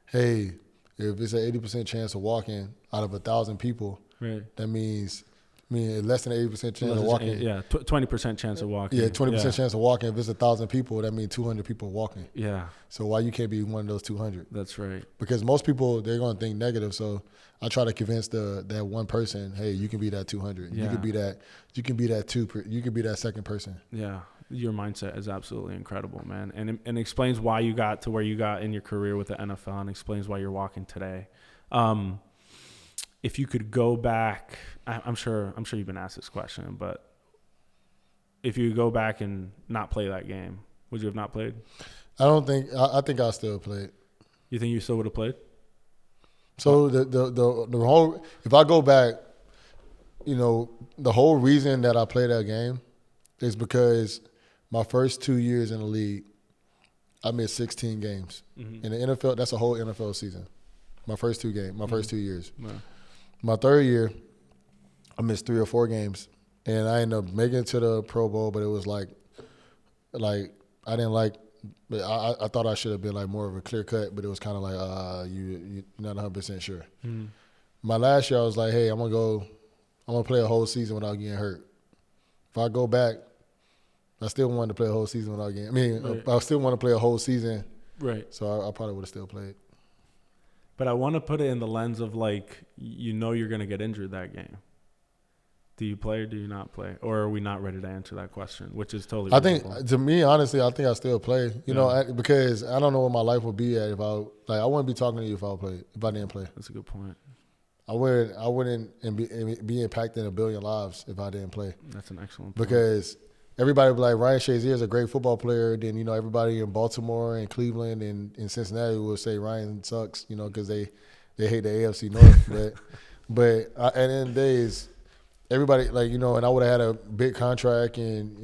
hey, if it's an 80% chance of walking out of 1,000 people, right, that means less than 80% chance of walking. 20% chance of walking. Yeah, 20% chance of walking. If it's 1,000 people, that means 200 people walking. Yeah. So why you can't be one of those 200? That's right. Because most people, they're going to think negative. So I try to convince that one person, hey, you can be that 200. Yeah. You can be that. You can be that you can be that second person. Yeah. Your mindset is absolutely incredible, man, and explains why you got to where you got in your career with the NFL, and explains why you're walking today. If you could go back, I'm sure you've been asked this question, but if you go back and not play that game, would you have not played? I think I still played. You think you still would have played? So the whole, if I go back, the whole reason that I played that game is because my first 2 years in the league, I missed 16 games. Mm-hmm. In the NFL, that's a whole NFL season. My first 2 games, first 2 years. Yeah. My third year, I missed 3 or 4 games, and I ended up making it to the Pro Bowl. But it was like I didn't like. I thought I should have been like more of a clear cut, but it was kind of like you're not 100% sure. Mm-hmm. My last year, I was like, hey, I'm gonna play a whole season without getting hurt. If I go back, I still wanted to play a whole season without getting. Right. I still want to play a whole season. Right. So I probably would have still played. But I want to put it in the lens of like, you're going to get injured that game. Do you play or do you not play? Or are we not ready to answer that question, which is totally reasonable. To me, honestly, I think I still play. Because I don't know what my life would be at if I wouldn't be talking to you if I didn't play. That's a good point. I wouldn't be impacting 1 billion lives if I didn't play. That's an excellent point. Because everybody would be like, Ryan Shazier is a great football player. Then, everybody in Baltimore and Cleveland and in Cincinnati will say Ryan sucks, because they hate the AFC North. but at the end of the day, everybody, and I would have had a big contract and,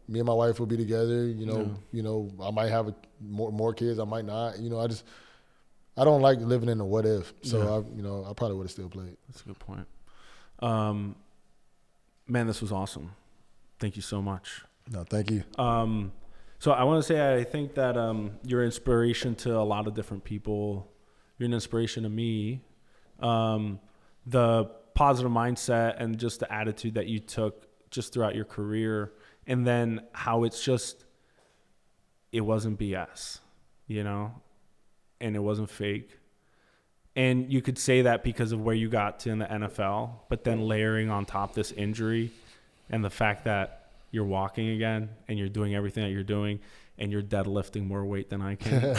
me and my wife would be together. I might have more kids. I might not. I don't like living in the what if. So, I probably would have still played. That's a good point. Man, this was awesome. Thank you so much. No, thank you. So I want to say I think that you're inspiration to a lot of different people. You're an inspiration to me. The positive mindset and just the attitude that you took just throughout your career, and then how it wasn't BS, and it wasn't fake. And you could say that because of where you got to in the NFL, but then layering on top this injury and the fact that you're walking again and you're doing everything that you're doing and you're deadlifting more weight than I can,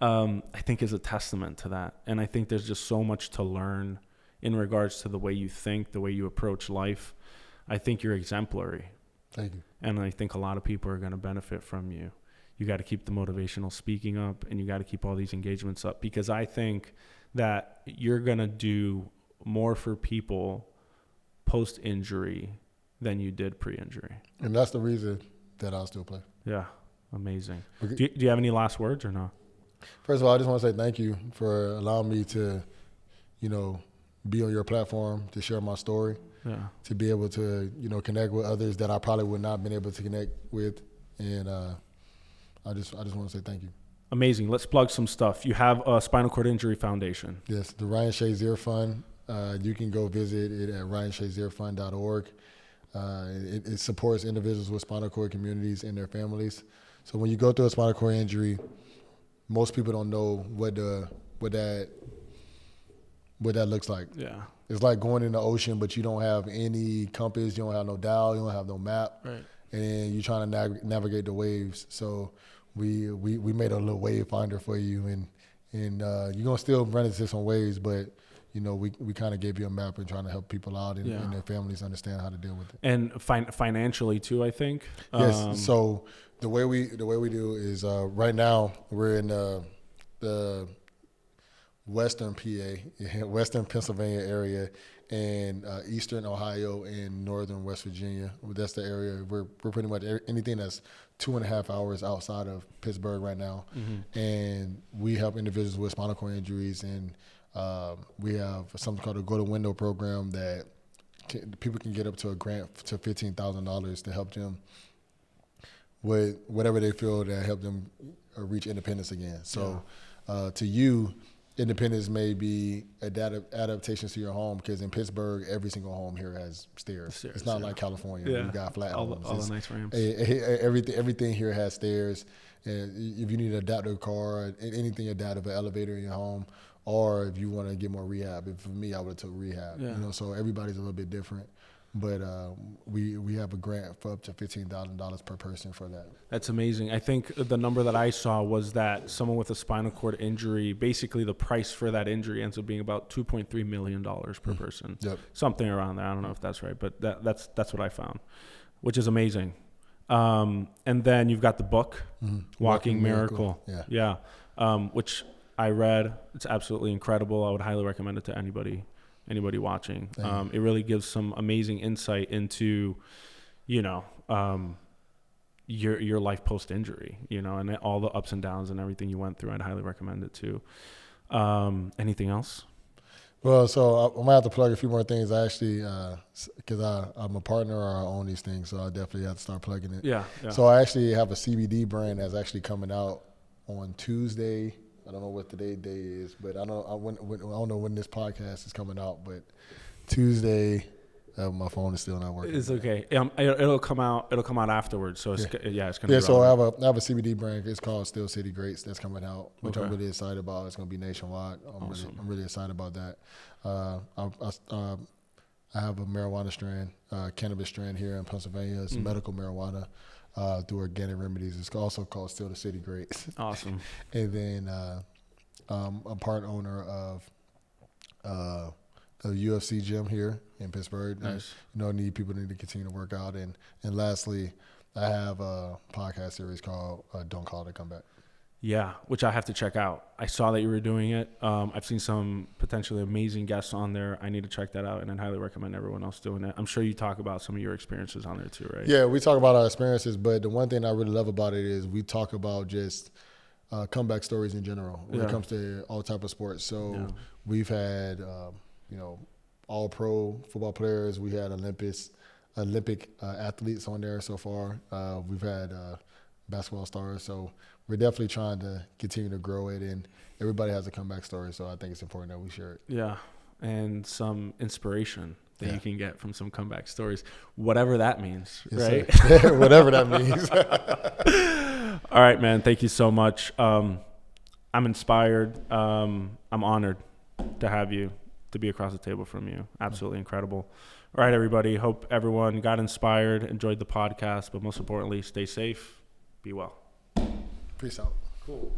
I think is a testament to that. And I think there's just so much to learn in regards to the way you think, the way you approach life. I think you're exemplary. Thank you. And I think a lot of people are going to benefit from you. You got to keep the motivational speaking up, and you got to keep all these engagements up, because I think that you're going to do more for people post-injury than you did pre-injury. And that's the reason that I'll still play. Yeah, amazing. Okay. Do you have any last words or no? First of all, I just want to say thank you for allowing me to, be on your platform, to share my story, to be able to, connect with others that I probably would not have been able to connect with. And I just want to say thank you. Amazing. Let's plug some stuff. You have a Spinal Cord Injury Foundation. Yes, the Ryan Shazier Fund. You can go visit it at ryanshazierfund.org. It supports individuals with spinal cord communities and their families. So when you go through a spinal cord injury, most people don't know what that looks like. Yeah. It's like going in the ocean, but you don't have any compass, you don't have no dial, you don't have no map, right? And you're trying to navigate the waves. So we made a little wave finder for you, and you're gonna still run into some waves, but we kind of gave you a map and trying to help people out and their families understand how to deal with it. And financially too, I think. Yes. So the way we do is right now we're in the Western PA, Western Pennsylvania area, and Eastern Ohio and Northern West Virginia. That's the area. We're pretty much anything that's 2.5 hours outside of Pittsburgh right now. Mm-hmm. And we help individuals with spinal cord injuries, and we have something called a Go to Window program that people can get up to a grant to $15,000 to help them with whatever they feel that help them reach independence again. So to you, independence may be adaptations to your home, because in Pittsburgh, every single home here has stairs. It's not like California. Yeah. You got flat homes. All the nice ramps. Everything here has stairs. And if you need an adaptive car, anything adaptive, an elevator in your home, or if you want to get more rehab. For me, I would have took rehab. Yeah. So everybody's a little bit different. But we have a grant for up to $15,000 per person for that. That's amazing. I think the number that I saw was that someone with a spinal cord injury, basically the price for that injury ends up being about $2.3 million per person. Yep. Something around there. I don't know if that's right, but that's what I found, which is amazing. And then you've got the book, Walking Miracle. Yeah. Which I read. It's absolutely incredible. I would highly recommend it to anybody watching. It really gives some amazing insight into, your life post-injury, and all the ups and downs and everything you went through. I'd highly recommend it too. Anything else? Well, so I might have to plug a few more things. I actually, because I'm a partner or I own these things, so I definitely have to start plugging it. Yeah. So I actually have a CBD brand that's actually coming out on Tuesday. I don't know what the day is, but I don't know when this podcast is coming out, but Tuesday, my phone is still not working. It's okay. It'll come out afterwards. So it's going to be so I have a CBD brand. It's called Steel City Greats that's coming out, which I'm really excited about. It's going to be nationwide. I'm really excited about that. I have a marijuana strand, cannabis strand here in Pennsylvania. It's medical marijuana. Through Organic Remedies. It's also called Still the City Greats. Awesome. And then I'm part owner of a UFC gym here in Pittsburgh. Nice. People need to continue to work out. And lastly, I have a podcast series called Don't Call It a Comeback. Yeah, which I have to check out. I saw that you were doing it. I've seen some potentially amazing guests on there. I need to check that out, and I'd highly recommend everyone else doing it. I'm sure you talk about some of your experiences on there too, right? Yeah, we talk about our experiences, but the one thing I really love about it is we talk about just comeback stories in general when it comes to all type of sports. So we've had, all-pro football players. We had Olympic athletes on there so far. We've had basketball stars. So we're definitely trying to continue to grow it, and everybody has a comeback story. So I think it's important that we share it. Yeah, and some inspiration that you can get from some comeback stories, whatever that means, right? Whatever that means. All right, man. Thank you so much. I'm inspired. I'm honored to have you, to be across the table from you. Absolutely incredible. All right, everybody. Hope everyone got inspired, enjoyed the podcast, but most importantly, stay safe, be well. Peace out. Cool.